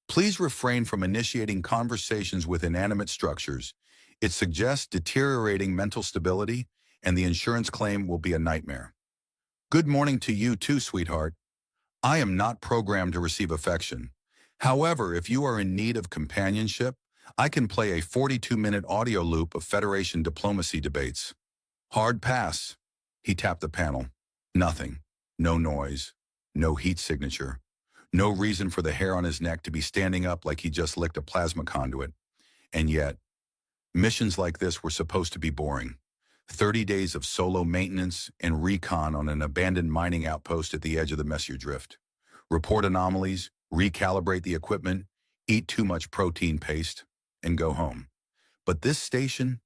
please refrain from initiating conversations with inanimate structures. It suggests deteriorating mental stability, and the insurance claim will be a nightmare. Good morning to you too, sweetheart. I am not programmed to receive affection. However, if you are in need of companionship, I can play a 42-minute audio loop of Federation diplomacy debates. Hard pass. He tapped the panel. Nothing. No noise. No heat signature. No reason for the hair on his neck to be standing up like he just licked a plasma conduit. And yet, missions like this were supposed to be boring. 30 days of solo maintenance and recon on an abandoned mining outpost at the edge of the Messier Drift. Report anomalies, recalibrate the equipment, eat too much protein paste, and go home. But this station,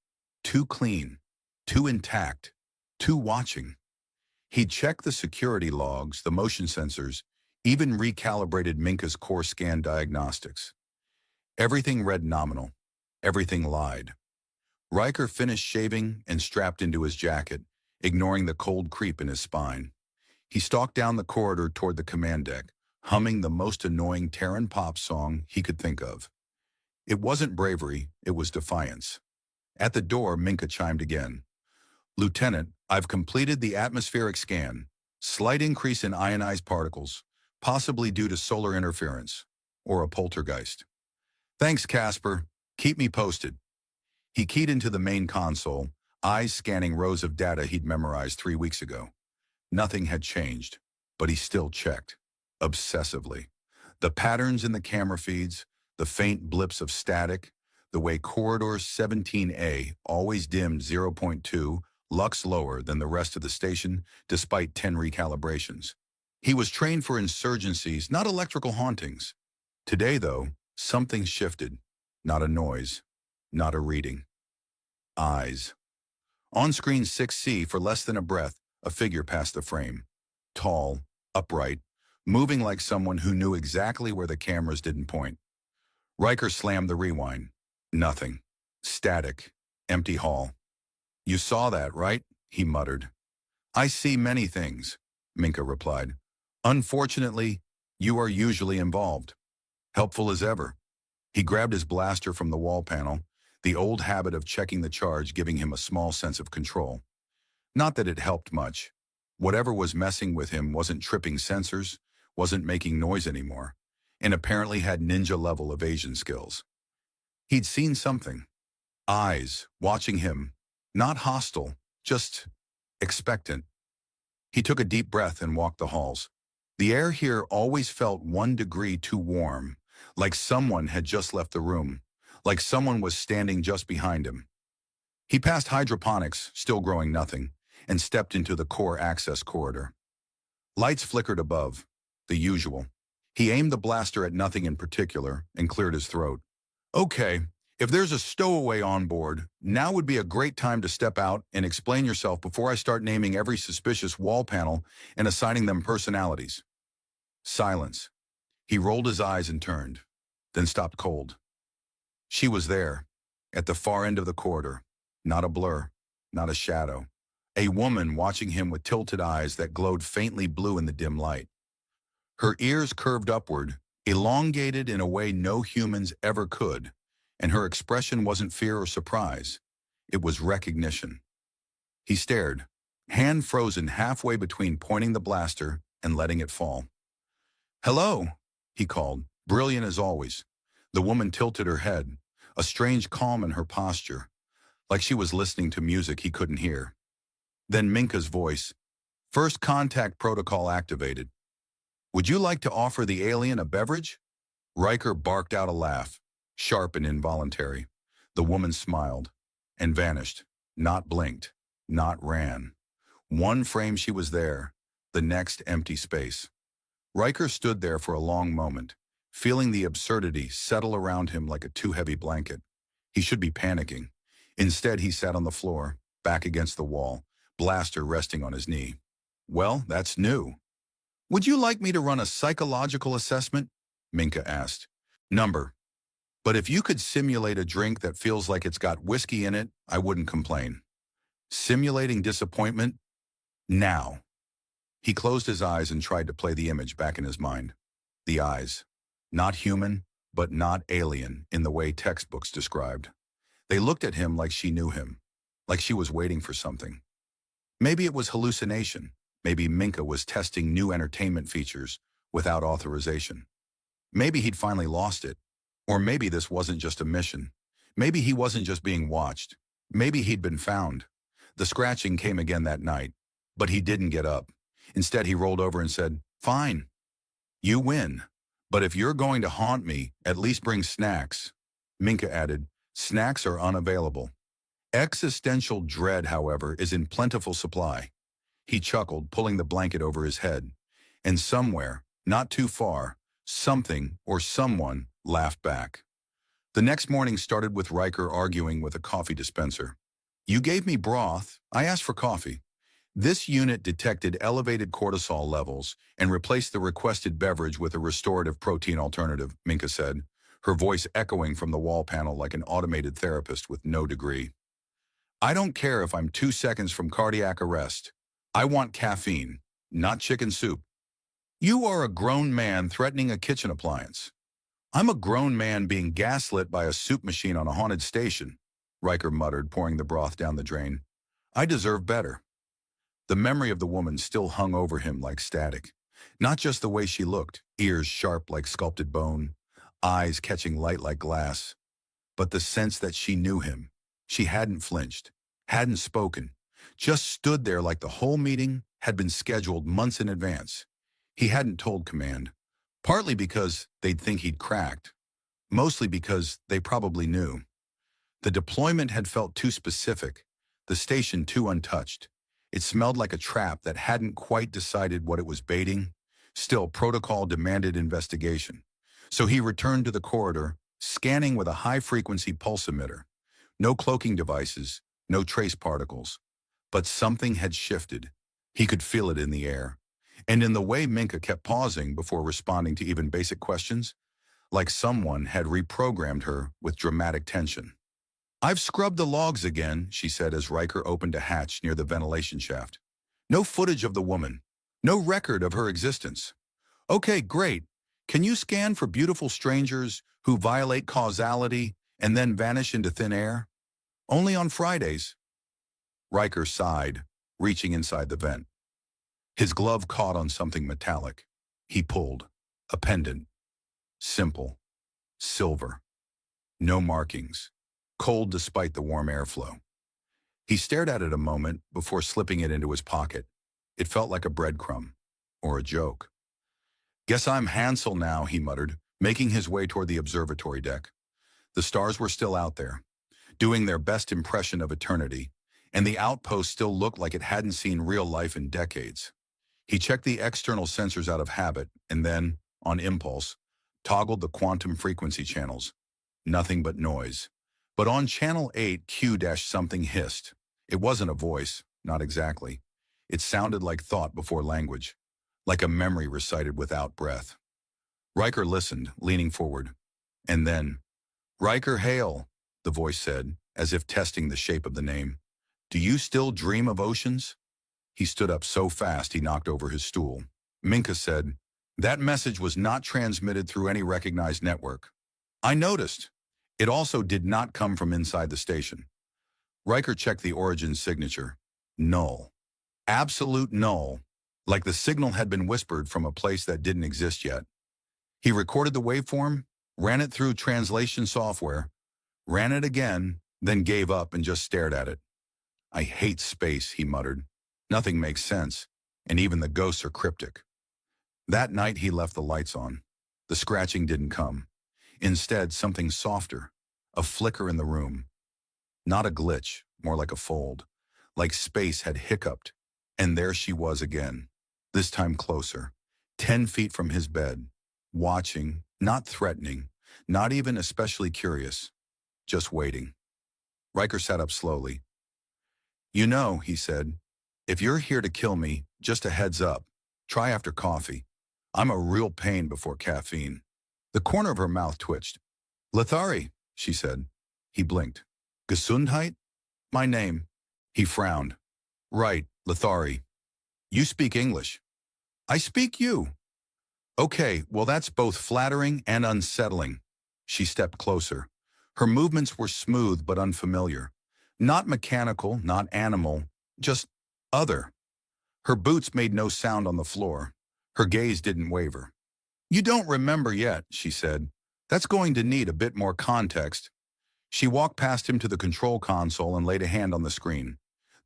too clean, too intact, too watching. He checked the security logs, the motion sensors, even recalibrated Minka's core scan diagnostics. Everything read nominal. Everything lied. Riker finished shaving and strapped into his jacket, ignoring the cold creep in his spine. He stalked down the corridor toward the command deck, humming the most annoying Terran pop song he could think of. It wasn't bravery, it was defiance. At the door, Minka chimed again. Lieutenant, I've completed the atmospheric scan. Slight increase in ionized particles, possibly due to solar interference, or a poltergeist. Thanks, Casper. Keep me posted. He keyed into the main console, eyes scanning rows of data he'd memorized 3 weeks ago. Nothing had changed, but he still checked, obsessively. The patterns in the camera feeds, the faint blips of static, the way Corridor 17A always dimmed 0.2 lux lower than the rest of the station despite 10 recalibrations. He was trained for insurgencies, not electrical hauntings. Today, though, something shifted. Not a noise, not a reading. Eyes. On screen 6C, for less than a breath, a figure passed the frame. Tall, upright, moving like someone who knew exactly where the cameras didn't point. Riker slammed the rewind. Nothing. Static. Empty hall. You saw that, right? He muttered. I see many things, Minka replied. Unfortunately, you are usually involved. Helpful as ever. He grabbed his blaster from the wall panel, the old habit of checking the charge giving him a small sense of control. Not that it helped much. Whatever was messing with him wasn't tripping sensors, wasn't making noise anymore, and apparently had ninja-level evasion skills. He'd seen something. Eyes, watching him. Not hostile, just expectant. He took a deep breath and walked the halls. The air here always felt 1 degree too warm, like someone had just left the room, like someone was standing just behind him. He passed hydroponics, still growing nothing, and stepped into the core access corridor. Lights flickered above, the usual. He aimed the blaster at nothing in particular and cleared his throat. Okay, if there's a stowaway on board, now would be a great time to step out and explain yourself before I start naming every suspicious wall panel and assigning them personalities. Silence. He rolled his eyes and turned, then stopped cold. She was there, at the far end of the corridor. Not a blur, not a shadow. A woman watching him with tilted eyes that glowed faintly blue in the dim light. Her ears curved upward, elongated in a way no humans ever could, and her expression wasn't fear or surprise. It was recognition. He stared, hand frozen halfway between pointing the blaster and letting it fall. Hello, he called, brilliant as always. The woman tilted her head, a strange calm in her posture, like she was listening to music he couldn't hear. Then Minka's voice, first contact protocol activated. Would you like to offer the alien a beverage? Riker barked out a laugh, sharp and involuntary. The woman smiled and vanished, not blinked, not ran. One frame she was there, the next empty space. Riker stood there for a long moment, feeling the absurdity settle around him like a too heavy blanket. He should be panicking. Instead, he sat on the floor, back against the wall, blaster resting on his knee. Well, that's new. Would you like me to run a psychological assessment? Minka asked. Number. But if you could simulate a drink that feels like it's got whiskey in it, I wouldn't complain. Simulating disappointment? Now. He closed his eyes and tried to play the image back in his mind. The eyes. Not human, but not alien in the way textbooks described. They looked at him like she knew him, like she was waiting for something. Maybe it was hallucination. Maybe Minka was testing new entertainment features without authorization. Maybe he'd finally lost it. Or maybe this wasn't just a mission. Maybe he wasn't just being watched. Maybe he'd been found. The scratching came again that night, but he didn't get up. Instead, he rolled over and said, "Fine, you win. But if you're going to haunt me, at least bring snacks." Minka added, "Snacks are unavailable." Existential dread, however, is in plentiful supply. He chuckled, pulling the blanket over his head. And somewhere, not too far, something or someone laughed back. The next morning started with Riker arguing with a coffee dispenser. "You gave me broth. I asked for coffee." This unit detected elevated cortisol levels and replaced the requested beverage with a restorative protein alternative, Minka said, her voice echoing from the wall panel like an automated therapist with no degree. "I don't care if I'm 2 seconds from cardiac arrest. I want caffeine, not chicken soup." "You are a grown man threatening a kitchen appliance." "I'm a grown man being gaslit by a soup machine on a haunted station," Riker muttered, pouring the broth down the drain. "I deserve better." The memory of the woman still hung over him like static. Not just the way she looked, ears sharp like sculpted bone, eyes catching light like glass, but the sense that she knew him. She hadn't flinched, hadn't spoken, just stood there like the whole meeting had been scheduled months in advance. He hadn't told command, partly because they'd think he'd cracked, mostly because they probably knew. The deployment had felt too specific, the station too untouched. It smelled like a trap that hadn't quite decided what it was baiting. Still, protocol demanded investigation. So he returned to the corridor, scanning with a high-frequency pulse emitter. No cloaking devices, no trace particles. But something had shifted. He could feel it in the air. And in the way Minka kept pausing before responding to even basic questions, like someone had reprogrammed her with dramatic tension. "I've scrubbed the logs again," she said as Riker opened a hatch near the ventilation shaft. "No footage of the woman. No record of her existence." "Okay, great. Can you scan for beautiful strangers who violate causality and then vanish into thin air?" "Only on Fridays." Riker sighed, reaching inside the vent. His glove caught on something metallic. He pulled. A pendant. Simple. Silver. No markings. Cold despite the warm airflow. He stared at it a moment before slipping it into his pocket. It felt like a breadcrumb. Or a joke. "Guess I'm Hansel now," he muttered, making his way toward the observatory deck. The stars were still out there, doing their best impression of eternity, and the outpost still looked like it hadn't seen real life in decades. He checked the external sensors out of habit and then, on impulse, toggled the quantum frequency channels. Nothing but noise. But on channel 8, Q-something hissed. It wasn't a voice, not exactly. It sounded like thought before language, like a memory recited without breath. Riker listened, leaning forward. And then, "Riker Hale," the voice said, as if testing the shape of the name. "Do you still dream of oceans?" He stood up so fast he knocked over his stool. Minka said, "That message was not transmitted through any recognized network." "I noticed." It also did not come from inside the station. Riker checked the origin signature. Null. Absolute null. Like the signal had been whispered from a place that didn't exist yet. He recorded the waveform, ran it through translation software, ran it again, then gave up and just stared at it. "I hate space," he muttered. "Nothing makes sense, and even the ghosts are cryptic." That night he left the lights on. The scratching didn't come. Instead, something softer, a flicker in the room. Not a glitch, more like a fold. Like space had hiccuped, and there she was again. This time closer, 10 feet from his bed, watching, not threatening, not even especially curious, just waiting. Riker sat up slowly. "You know," he said, "if you're here to kill me, just a heads up, try after coffee. I'm a real pain before caffeine." The corner of her mouth twitched. Lethari, she said. He blinked. Gesundheit? My name. He frowned. Right, Lethari. You speak English. I speak you. Okay, well that's both flattering and unsettling. She stepped closer. Her movements were smooth but unfamiliar. Not mechanical, not animal, just other. Her boots made no sound on the floor. Her gaze didn't waver. You don't remember yet, she said. That's going to need a bit more context. She walked past him to the control console and laid a hand on the screen.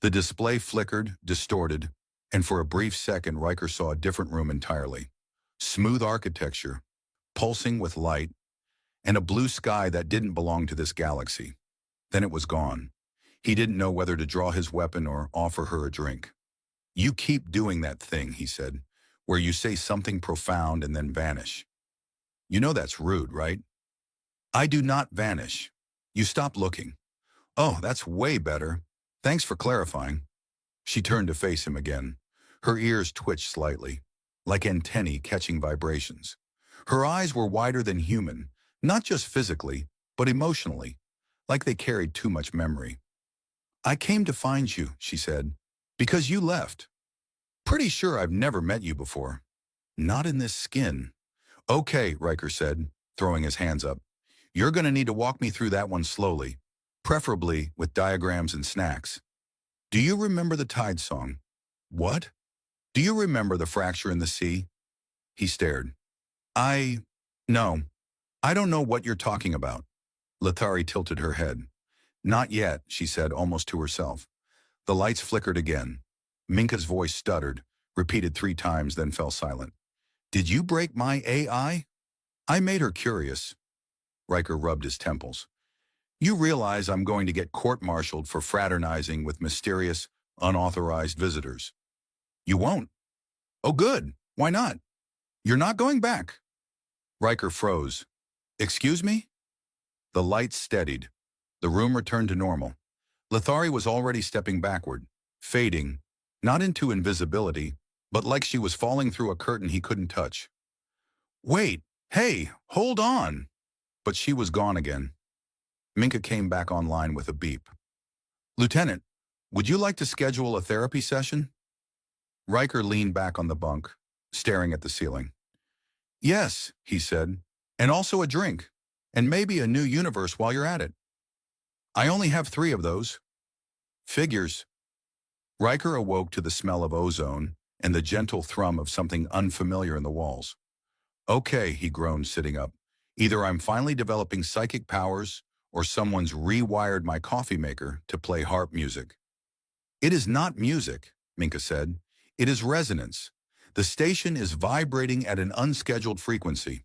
The display flickered, distorted, and for a brief second Riker saw a different room entirely. Smooth architecture, pulsing with light, and a blue sky that didn't belong to this galaxy. Then it was gone. He didn't know whether to draw his weapon or offer her a drink. You keep doing that thing, he said, where you say something profound and then vanish. You know that's rude, right? I do not vanish. You stop looking. Oh, that's way better. Thanks for clarifying. She turned to face him again. Her ears twitched slightly, like antennae catching vibrations. Her eyes were wider than human, not just physically, but emotionally, like they carried too much memory. I came to find you, she said, because you left. Pretty sure I've never met you before. Not in this skin. Okay, Riker said, throwing his hands up. You're going to need to walk me through that one slowly, preferably with diagrams and snacks. Do you remember the Tide song? What? Do you remember the fracture in the sea? He stared. No. I don't know what you're talking about. Lethari tilted her head. Not yet, she said almost to herself. The lights flickered again. Minka's voice stuttered, repeated 3 times, then fell silent. Did you break my AI? I made her curious. Riker rubbed his temples. You realize I'm going to get court-martialed for fraternizing with mysterious, unauthorized visitors. You won't. Oh, good. Why not? You're not going back. Riker froze. Excuse me? The lights steadied. The room returned to normal. Lethari was already stepping backward, fading, not into invisibility, but like she was falling through a curtain he couldn't touch. Wait, hey, hold on. But she was gone again. Minka came back online with a beep. Lieutenant, would you like to schedule a therapy session? Riker leaned back on the bunk, staring at the ceiling. Yes, he said, and also a drink, and maybe a new universe while you're at it. I only have 3 of those. Figures. Riker awoke to the smell of ozone and the gentle thrum of something unfamiliar in the walls. Okay, he groaned, sitting up. Either I'm finally developing psychic powers or someone's rewired my coffee maker to play harp music. It is not music, Minka said. It is resonance. The station is vibrating at an unscheduled frequency.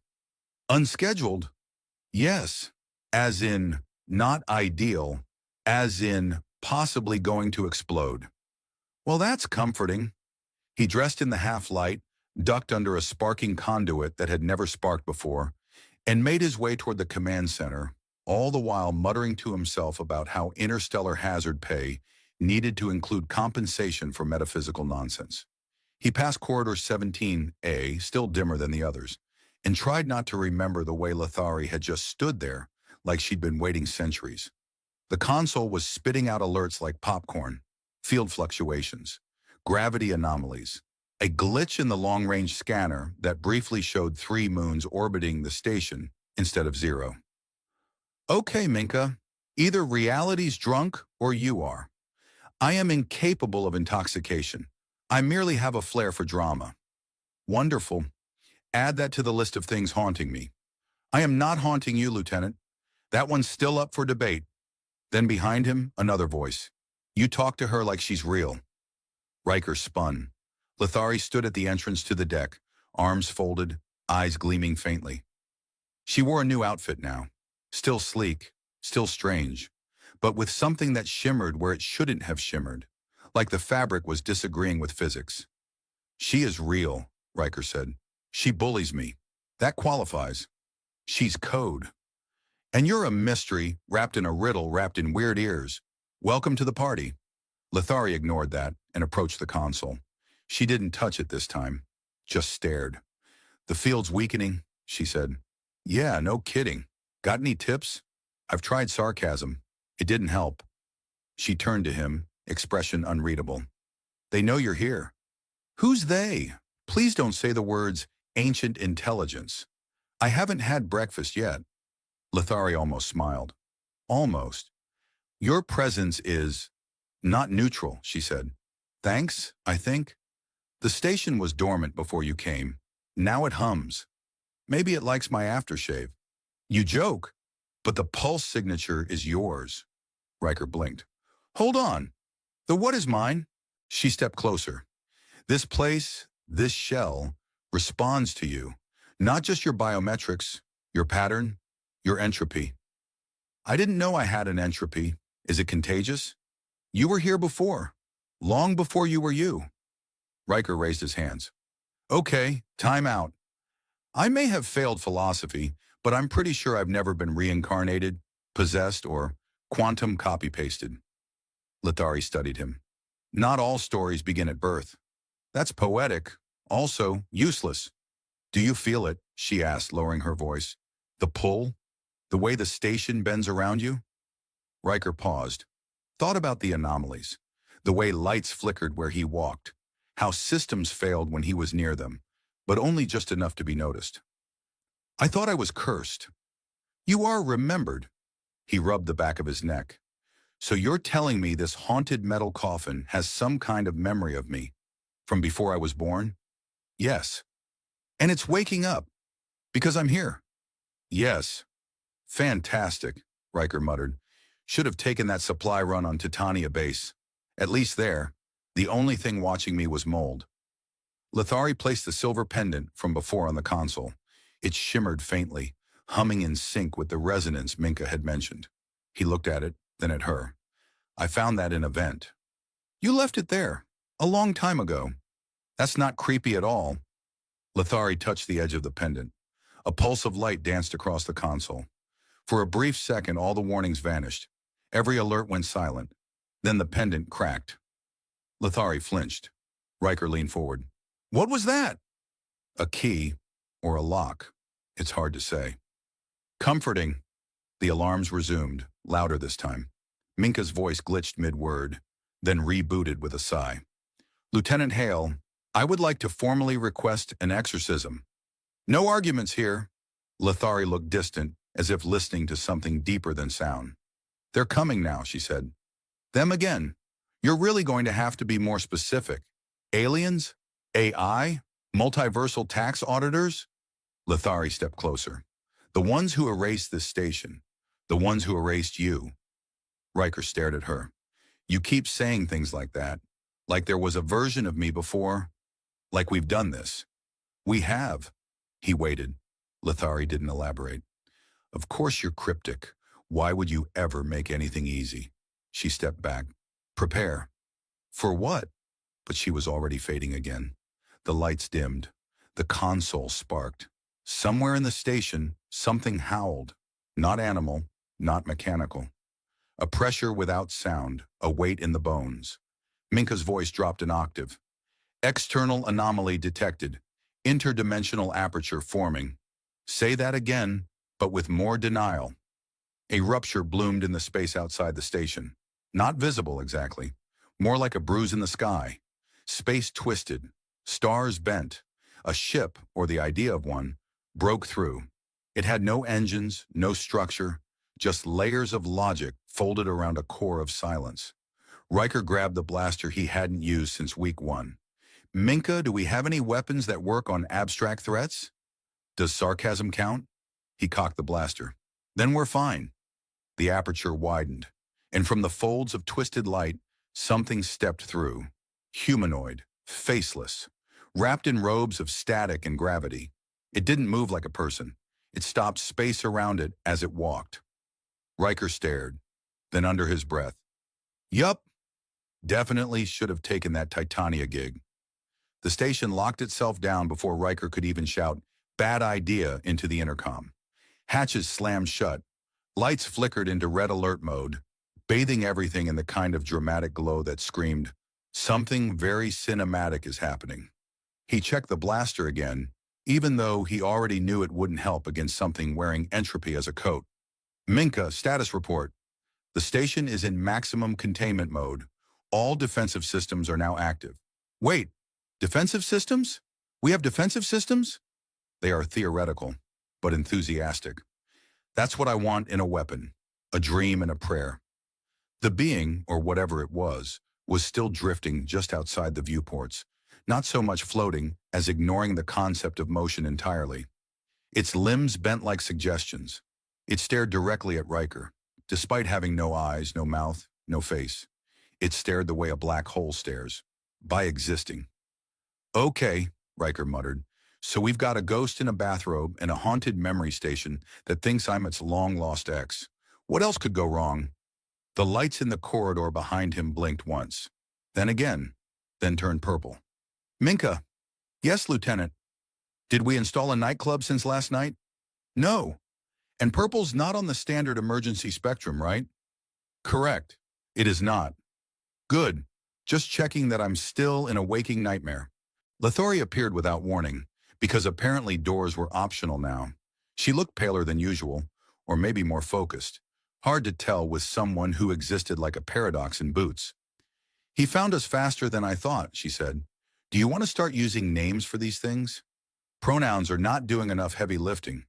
Unscheduled? Yes. As in, not ideal. As in, possibly going to explode. Well, that's comforting. He dressed in the half-light, ducked under a sparking conduit that had never sparked before, and made his way toward the command center, all the while muttering to himself about how interstellar hazard pay needed to include compensation for metaphysical nonsense. He passed Corridor 17A, still dimmer than the others, and tried not to remember the way Lethari had just stood there, like she'd been waiting centuries. The console was spitting out alerts like popcorn, field fluctuations, gravity anomalies, a glitch in the long-range scanner that briefly showed 3 moons orbiting the station instead of 0. Okay, Minka, either reality's drunk or you are. I am incapable of intoxication. I merely have a flair for drama. Wonderful. Add that to the list of things haunting me. I am not haunting you, Lieutenant. That one's still up for debate. Then behind him, another voice. You talk to her like she's real. Riker spun. Lethari stood at the entrance to the deck, arms folded, eyes gleaming faintly. She wore a new outfit now, still sleek, still strange, but with something that shimmered where it shouldn't have shimmered, like the fabric was disagreeing with physics. She is real, Riker said. She bullies me. That qualifies. She's code. And you're a mystery, wrapped in a riddle, wrapped in weird ears. Welcome to the party. Lethari ignored that and approached the console. She didn't touch it this time, just stared. The field's weakening, she said. Yeah, no kidding. Got any tips? I've tried sarcasm. It didn't help. She turned to him, expression unreadable. They know you're here. Who's they? Please don't say the words ancient intelligence. I haven't had breakfast yet. Lithari almost smiled. Almost. Your presence is not neutral, she said. Thanks, I think. The station was dormant before you came. Now it hums. Maybe it likes my aftershave. You joke, but the pulse signature is yours. Riker blinked. Hold on. The what is mine? She stepped closer. This place, this shell, responds to you. Not just your biometrics, your pattern, your entropy. I didn't know I had an entropy. Is it contagious? You were here before. Long before you were you. Riker raised his hands. Okay, time out. I may have failed philosophy, but I'm pretty sure I've never been reincarnated, possessed, or quantum copy-pasted. Lithari studied him. Not all stories begin at birth. That's poetic, also useless. Do you feel it? She asked, lowering her voice. The pull? The way the station bends around you? Riker paused, thought about the anomalies, the way lights flickered where he walked, how systems failed when he was near them, but only just enough to be noticed. I thought I was cursed. You are remembered. He rubbed the back of his neck. So you're telling me this haunted metal coffin has some kind of memory of me, from before I was born? Yes. And it's waking up, because I'm here. Yes. Fantastic, Riker muttered. Should have taken that supply run on Titania base. At least there, the only thing watching me was mold. Lithari placed the silver pendant from before on the console. It shimmered faintly, humming in sync with the resonance Minka had mentioned. He looked at it, then at her. I found that in a vent. You left it there, a long time ago. That's not creepy at all. Lithari touched the edge of the pendant. A pulse of light danced across the console. For a brief second, all the warnings vanished. Every alert went silent. Then the pendant cracked. Lithari flinched. Riker leaned forward. What was that? A key, or a lock. It's hard to say. Comforting. The alarms resumed, louder this time. Minka's voice glitched mid-word, then rebooted with a sigh. Lieutenant Hale, I would like to formally request an exorcism. No arguments here. Lithari looked distant, as if listening to something deeper than sound. They're coming now, she said. Them again. You're really going to have to be more specific. Aliens? AI? Multiversal tax auditors? Lithari stepped closer. The ones who erased this station. The ones who erased you. Riker stared at her. You keep saying things like that. Like there was a version of me before. Like we've done this. We have. He waited. Lithari didn't elaborate. Of course you're cryptic. Why would you ever make anything easy? She stepped back. Prepare. For what? But she was already fading again. The lights dimmed. The console sparked. Somewhere in the station, something howled. Not animal, not mechanical. A pressure without sound, a weight in the bones. Minka's voice dropped an octave. External anomaly detected. Interdimensional aperture forming. Say that again, but with more denial. A rupture bloomed in the space outside the station. Not visible exactly. More like a bruise in the sky. Space twisted. Stars bent. A ship, or the idea of one, broke through. It had no engines, no structure, just layers of logic folded around a core of silence. Riker grabbed the blaster he hadn't used since week 1. Minka, do we have any weapons that work on abstract threats? Does sarcasm count? He cocked the blaster. Then we're fine. The aperture widened, and from the folds of twisted light, something stepped through. Humanoid, faceless, wrapped in robes of static and gravity. It didn't move like a person. It stopped space around it as it walked. Riker stared, then under his breath. Yup. Definitely should have taken that Titania gig. The station locked itself down before Riker could even shout, "Bad idea," into the intercom. Hatches slammed shut. Lights flickered into red alert mode, bathing everything in the kind of dramatic glow that screamed, something very cinematic is happening. He checked the blaster again, even though he already knew it wouldn't help against something wearing entropy as a coat. Minka, status report. The station is in maximum containment mode. All defensive systems are now active. Wait, defensive systems? We have defensive systems? They are theoretical, but enthusiastic. That's what I want in a weapon, a dream and a prayer. The being, or whatever it was still drifting just outside the viewports, not so much floating as ignoring the concept of motion entirely. Its limbs bent like suggestions. It stared directly at Riker, despite having no eyes, no mouth, no face. It stared the way a black hole stares, by existing. Okay, Riker muttered. So we've got a ghost in a bathrobe and a haunted memory station that thinks I'm its long-lost ex. What else could go wrong? The lights in the corridor behind him blinked once, then again, then turned purple. Minka. Yes, Lieutenant. Did we install a nightclub since last night? No. And purple's not on the standard emergency spectrum, right? Correct. It is not. Good. Just checking that I'm still in a waking nightmare. Lithori appeared without warning, because apparently doors were optional now. She looked paler than usual, or maybe more focused. Hard to tell with someone who existed like a paradox in boots. He found us faster than I thought, she said. Do you want to start using names for these things? Pronouns are not doing enough heavy lifting.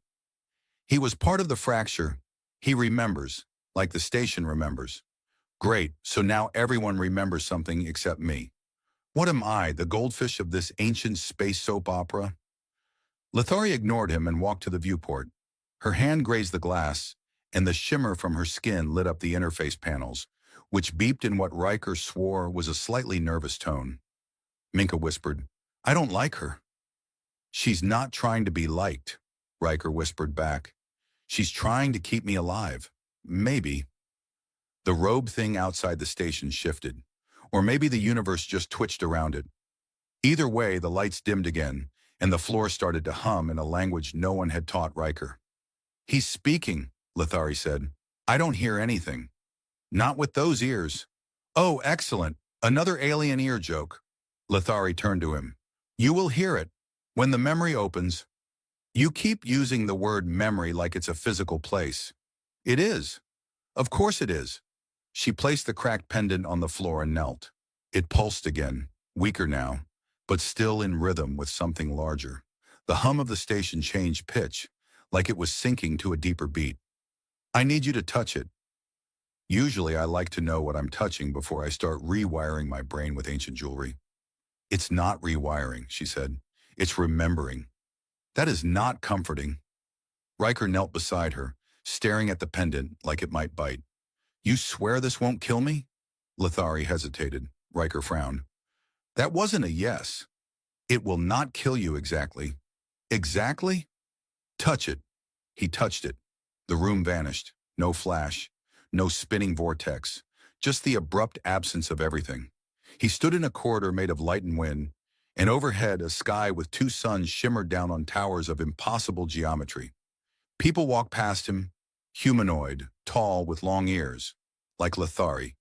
He was part of the fracture. He remembers, like the station remembers. Great, so now everyone remembers something except me. What am I, the goldfish of this ancient space soap opera? Lithori ignored him and walked to the viewport. Her hand grazed the glass, and the shimmer from her skin lit up the interface panels, which beeped in what Riker swore was a slightly nervous tone. Minka whispered, I don't like her. She's not trying to be liked, Riker whispered back. She's trying to keep me alive. Maybe. The robe thing outside the station shifted, or maybe the universe just twitched around it. Either way, the lights dimmed again, and the floor started to hum in a language no one had taught Riker. He's speaking, Lithari said. I don't hear anything. Not with those ears. Oh, excellent. Another alien ear joke. Lithari turned to him. You will hear it. When the memory opens. You keep using the word memory like it's a physical place. It is. Of course it is. She placed the cracked pendant on the floor and knelt. It pulsed again, weaker now, but still in rhythm with something larger. The hum of the station changed pitch, like it was sinking to a deeper beat. I need you to touch it. Usually I like to know what I'm touching before I start rewiring my brain with ancient jewelry. It's not rewiring, she said. It's remembering. That is not comforting. Riker knelt beside her, staring at the pendant like it might bite. You swear this won't kill me? Lithari hesitated. Riker frowned. That wasn't a yes. It will not kill you exactly. Exactly? Touch it. He touched it. The room vanished. No flash. No spinning vortex. Just the abrupt absence of everything. He stood in a corridor made of light and wind, and overhead a sky with two suns shimmered down on towers of impossible geometry. People walked past him, humanoid, tall with long ears, like Lithari.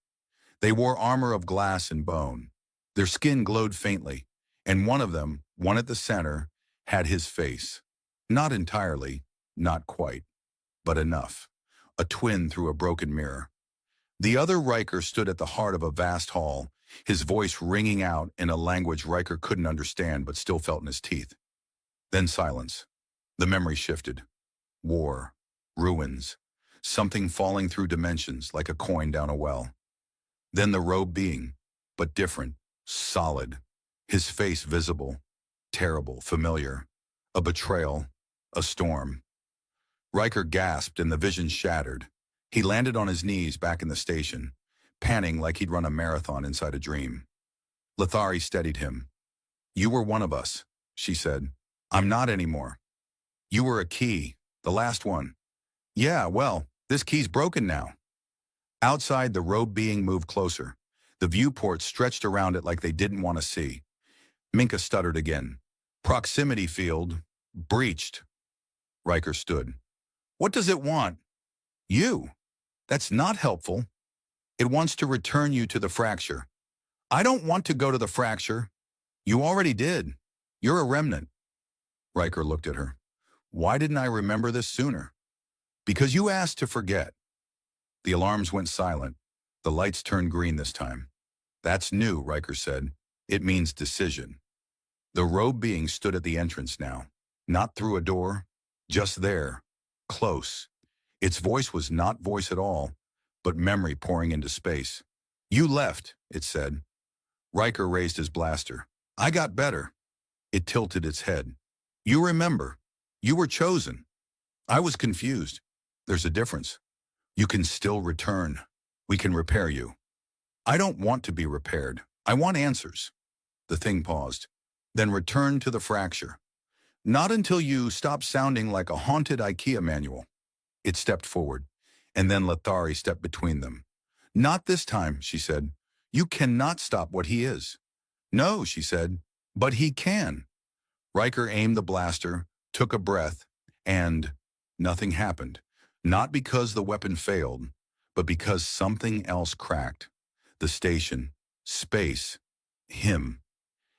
They wore armor of glass and bone. Their skin glowed faintly, and one of them, one at the center, had his face. Not entirely, not quite, but enough. A twin through a broken mirror. The other Riker stood at the heart of a vast hall, his voice ringing out in a language Riker couldn't understand but still felt in his teeth. Then silence. The memory shifted. War. Ruins. Something falling through dimensions like a coin down a well. Then the robe being, but different, solid. His face visible, terrible, familiar. A betrayal, a storm. Riker gasped and the vision shattered. He landed on his knees back in the station, panting like he'd run a marathon inside a dream. Lithari steadied him. You were one of us, she said. I'm not anymore. You were a key, the last one. Yeah, well, this key's broken now. Outside, the robe being moved closer. The viewport stretched around it like they didn't want to see. Minka stuttered again. Proximity field. Breached. Riker stood. What does it want? You. That's not helpful. It wants to return you to the fracture. I don't want to go to the fracture. You already did. You're a remnant. Riker looked at her. Why didn't I remember this sooner? Because you asked to forget. The alarms went silent. The lights turned green this time. That's new, Riker said. It means decision. The robed being stood at the entrance now. Not through a door, just there, close. Its voice was not voice at all, but memory pouring into space. You left, it said. Riker raised his blaster. I got better. It tilted its head. You remember. You were chosen. I was confused. There's a difference. You can still return. We can repair you. I don't want to be repaired. I want answers. The thing paused. Then returned to the fracture. Not until you stop sounding like a haunted IKEA manual. It stepped forward, and then Lethari stepped between them. Not this time, she said. You cannot stop what he is. No, she said, but he can. Riker aimed the blaster, took a breath, and nothing happened. Not because the weapon failed, but because something else cracked. The station, space, him.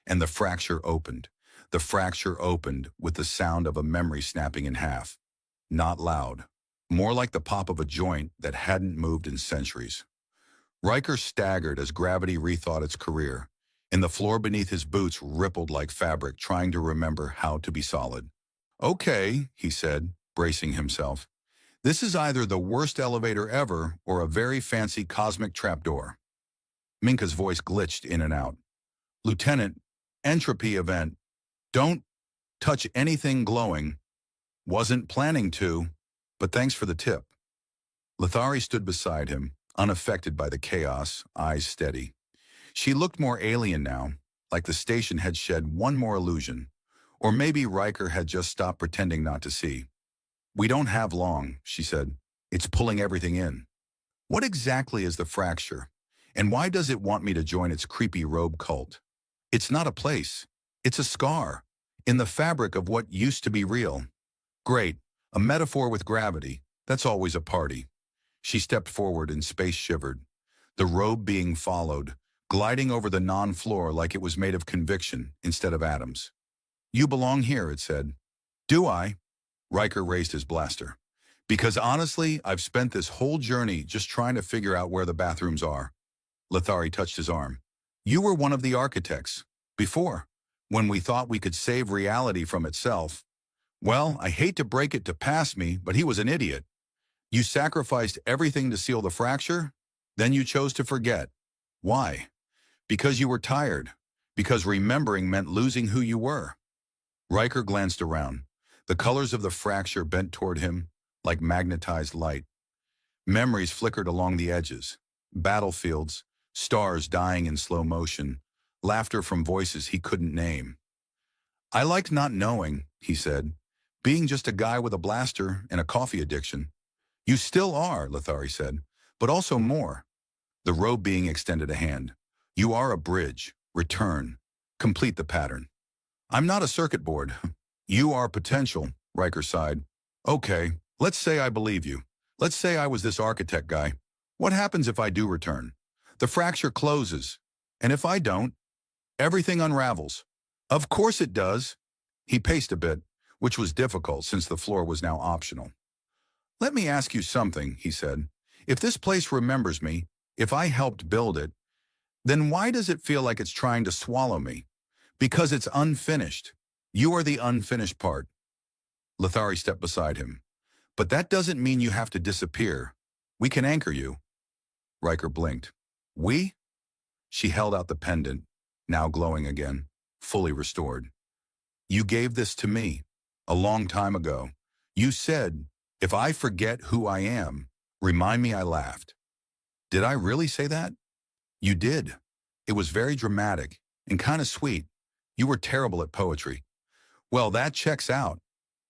And the fracture opened. The fracture opened with the sound of a memory snapping in half. Not loud. More like the pop of a joint that hadn't moved in centuries. Riker staggered as gravity rethought its career, and the floor beneath his boots rippled like fabric, trying to remember how to be solid. Okay, he said, bracing himself. This is either the worst elevator ever or a very fancy cosmic trapdoor. Minka's voice glitched in and out. Lieutenant, entropy event. Don't touch anything glowing. Wasn't planning to, but thanks for the tip. Lethari stood beside him, unaffected by the chaos, eyes steady. She looked more alien now, like the station had shed one more illusion. Or maybe Riker had just stopped pretending not to see. We don't have long, she said. It's pulling everything in. What exactly is the fracture? And why does it want me to join its creepy robe cult? It's not a place. It's a scar. In the fabric of what used to be real. Great. A metaphor with gravity. That's always a party. She stepped forward and space shivered. The robe being followed, gliding over the non-floor like it was made of conviction instead of atoms. You belong here, it said. Do I? Riker raised his blaster. Because honestly, I've spent this whole journey just trying to figure out where the bathrooms are. Lethari touched his arm. You were one of the architects. Before, when we thought we could save reality from itself. Well, I hate to break it to past me, but he was an idiot. You sacrificed everything to seal the fracture, then you chose to forget. Why? Because you were tired. Because remembering meant losing who you were. Riker glanced around. The colors of the fracture bent toward him like magnetized light. Memories flickered along the edges. Battlefields, stars dying in slow motion, laughter from voices he couldn't name. I liked not knowing, he said, being just a guy with a blaster and a coffee addiction. You still are, Lethari said, but also more. The robe being extended a hand. You are a bridge. Return. Complete the pattern. I'm not a circuit board. You are potential, Riker sighed. Okay, let's say I believe you. Let's say I was this architect guy. What happens if I do return? The fracture closes. And if I don't, everything unravels. Of course it does. He paced a bit, which was difficult since the floor was now optional. Let me ask you something, he said. If this place remembers me, if I helped build it, then why does it feel like it's trying to swallow me? Because it's unfinished. You are the unfinished part. Lethari stepped beside him. But that doesn't mean you have to disappear. We can anchor you. Riker blinked. We? She held out the pendant, now glowing again, fully restored. You gave this to me, a long time ago. You said, if I forget who I am, remind me I laughed. Did I really say that? You did. It was very dramatic and kind of sweet. You were terrible at poetry. Well, that checks out.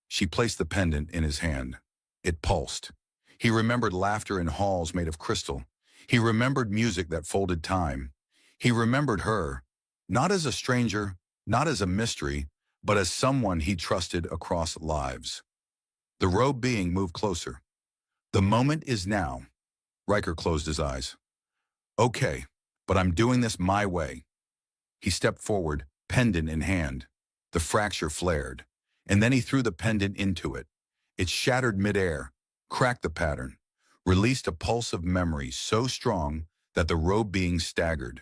She placed the pendant in his hand. It pulsed. He remembered laughter in halls made of crystal. He remembered music that folded time. He remembered her, not as a stranger, not as a mystery, but as someone he trusted across lives. The robe being moved closer. The moment is now. Riker closed his eyes. Okay, but I'm doing this my way. He stepped forward, pendant in hand. The fracture flared, and then he threw the pendant into it. It shattered midair, cracked the pattern, released a pulse of memory so strong that the robe being staggered.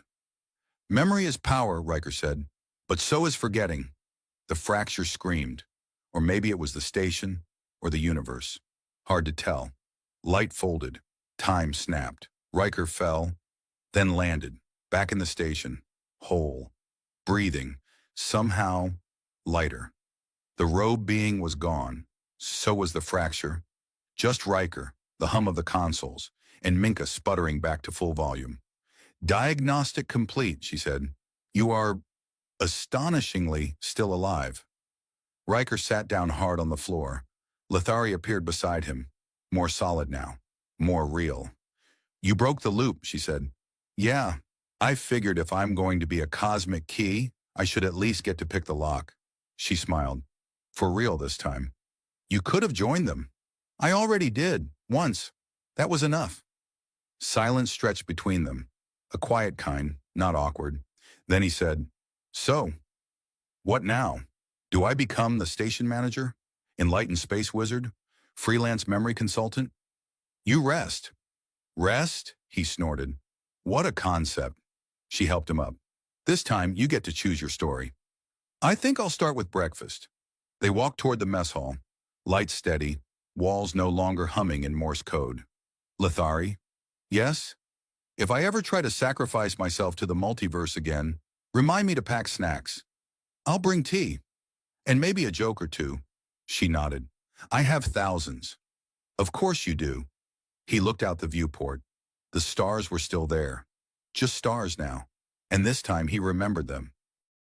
Memory is power, Riker said, but so is forgetting. The fracture screamed. Or maybe it was the station, or the universe. Hard to tell. Light folded. Time snapped. Riker fell, then landed, back in the station, whole, breathing, somehow lighter. The robe being was gone. So was the fracture. Just Riker, the hum of the consoles, and Minka sputtering back to full volume. Diagnostic complete, she said. You are astonishingly still alive. Riker sat down hard on the floor. Lithari appeared beside him, more solid now, more real. You broke the loop, she said. Yeah, I figured if I'm going to be a cosmic key, I should at least get to pick the lock. She smiled. For real this time. You could have joined them. I already did, once. That was enough. Silence stretched between them, a quiet kind, not awkward. Then he said, So, what now? Do I become the station manager? Enlightened space wizard? Freelance memory consultant? You rest. Rest? He snorted. What a concept. She helped him up. This time, you get to choose your story. I think I'll start with breakfast. They walked toward the mess hall. Lights steady, walls no longer humming in Morse code. Lithari? Yes? If I ever try to sacrifice myself to the multiverse again, remind me to pack snacks. I'll bring tea. And maybe a joke or two. She nodded. I have thousands. Of course you do. He looked out the viewport. The stars were still there. Just stars now. And this time he remembered them.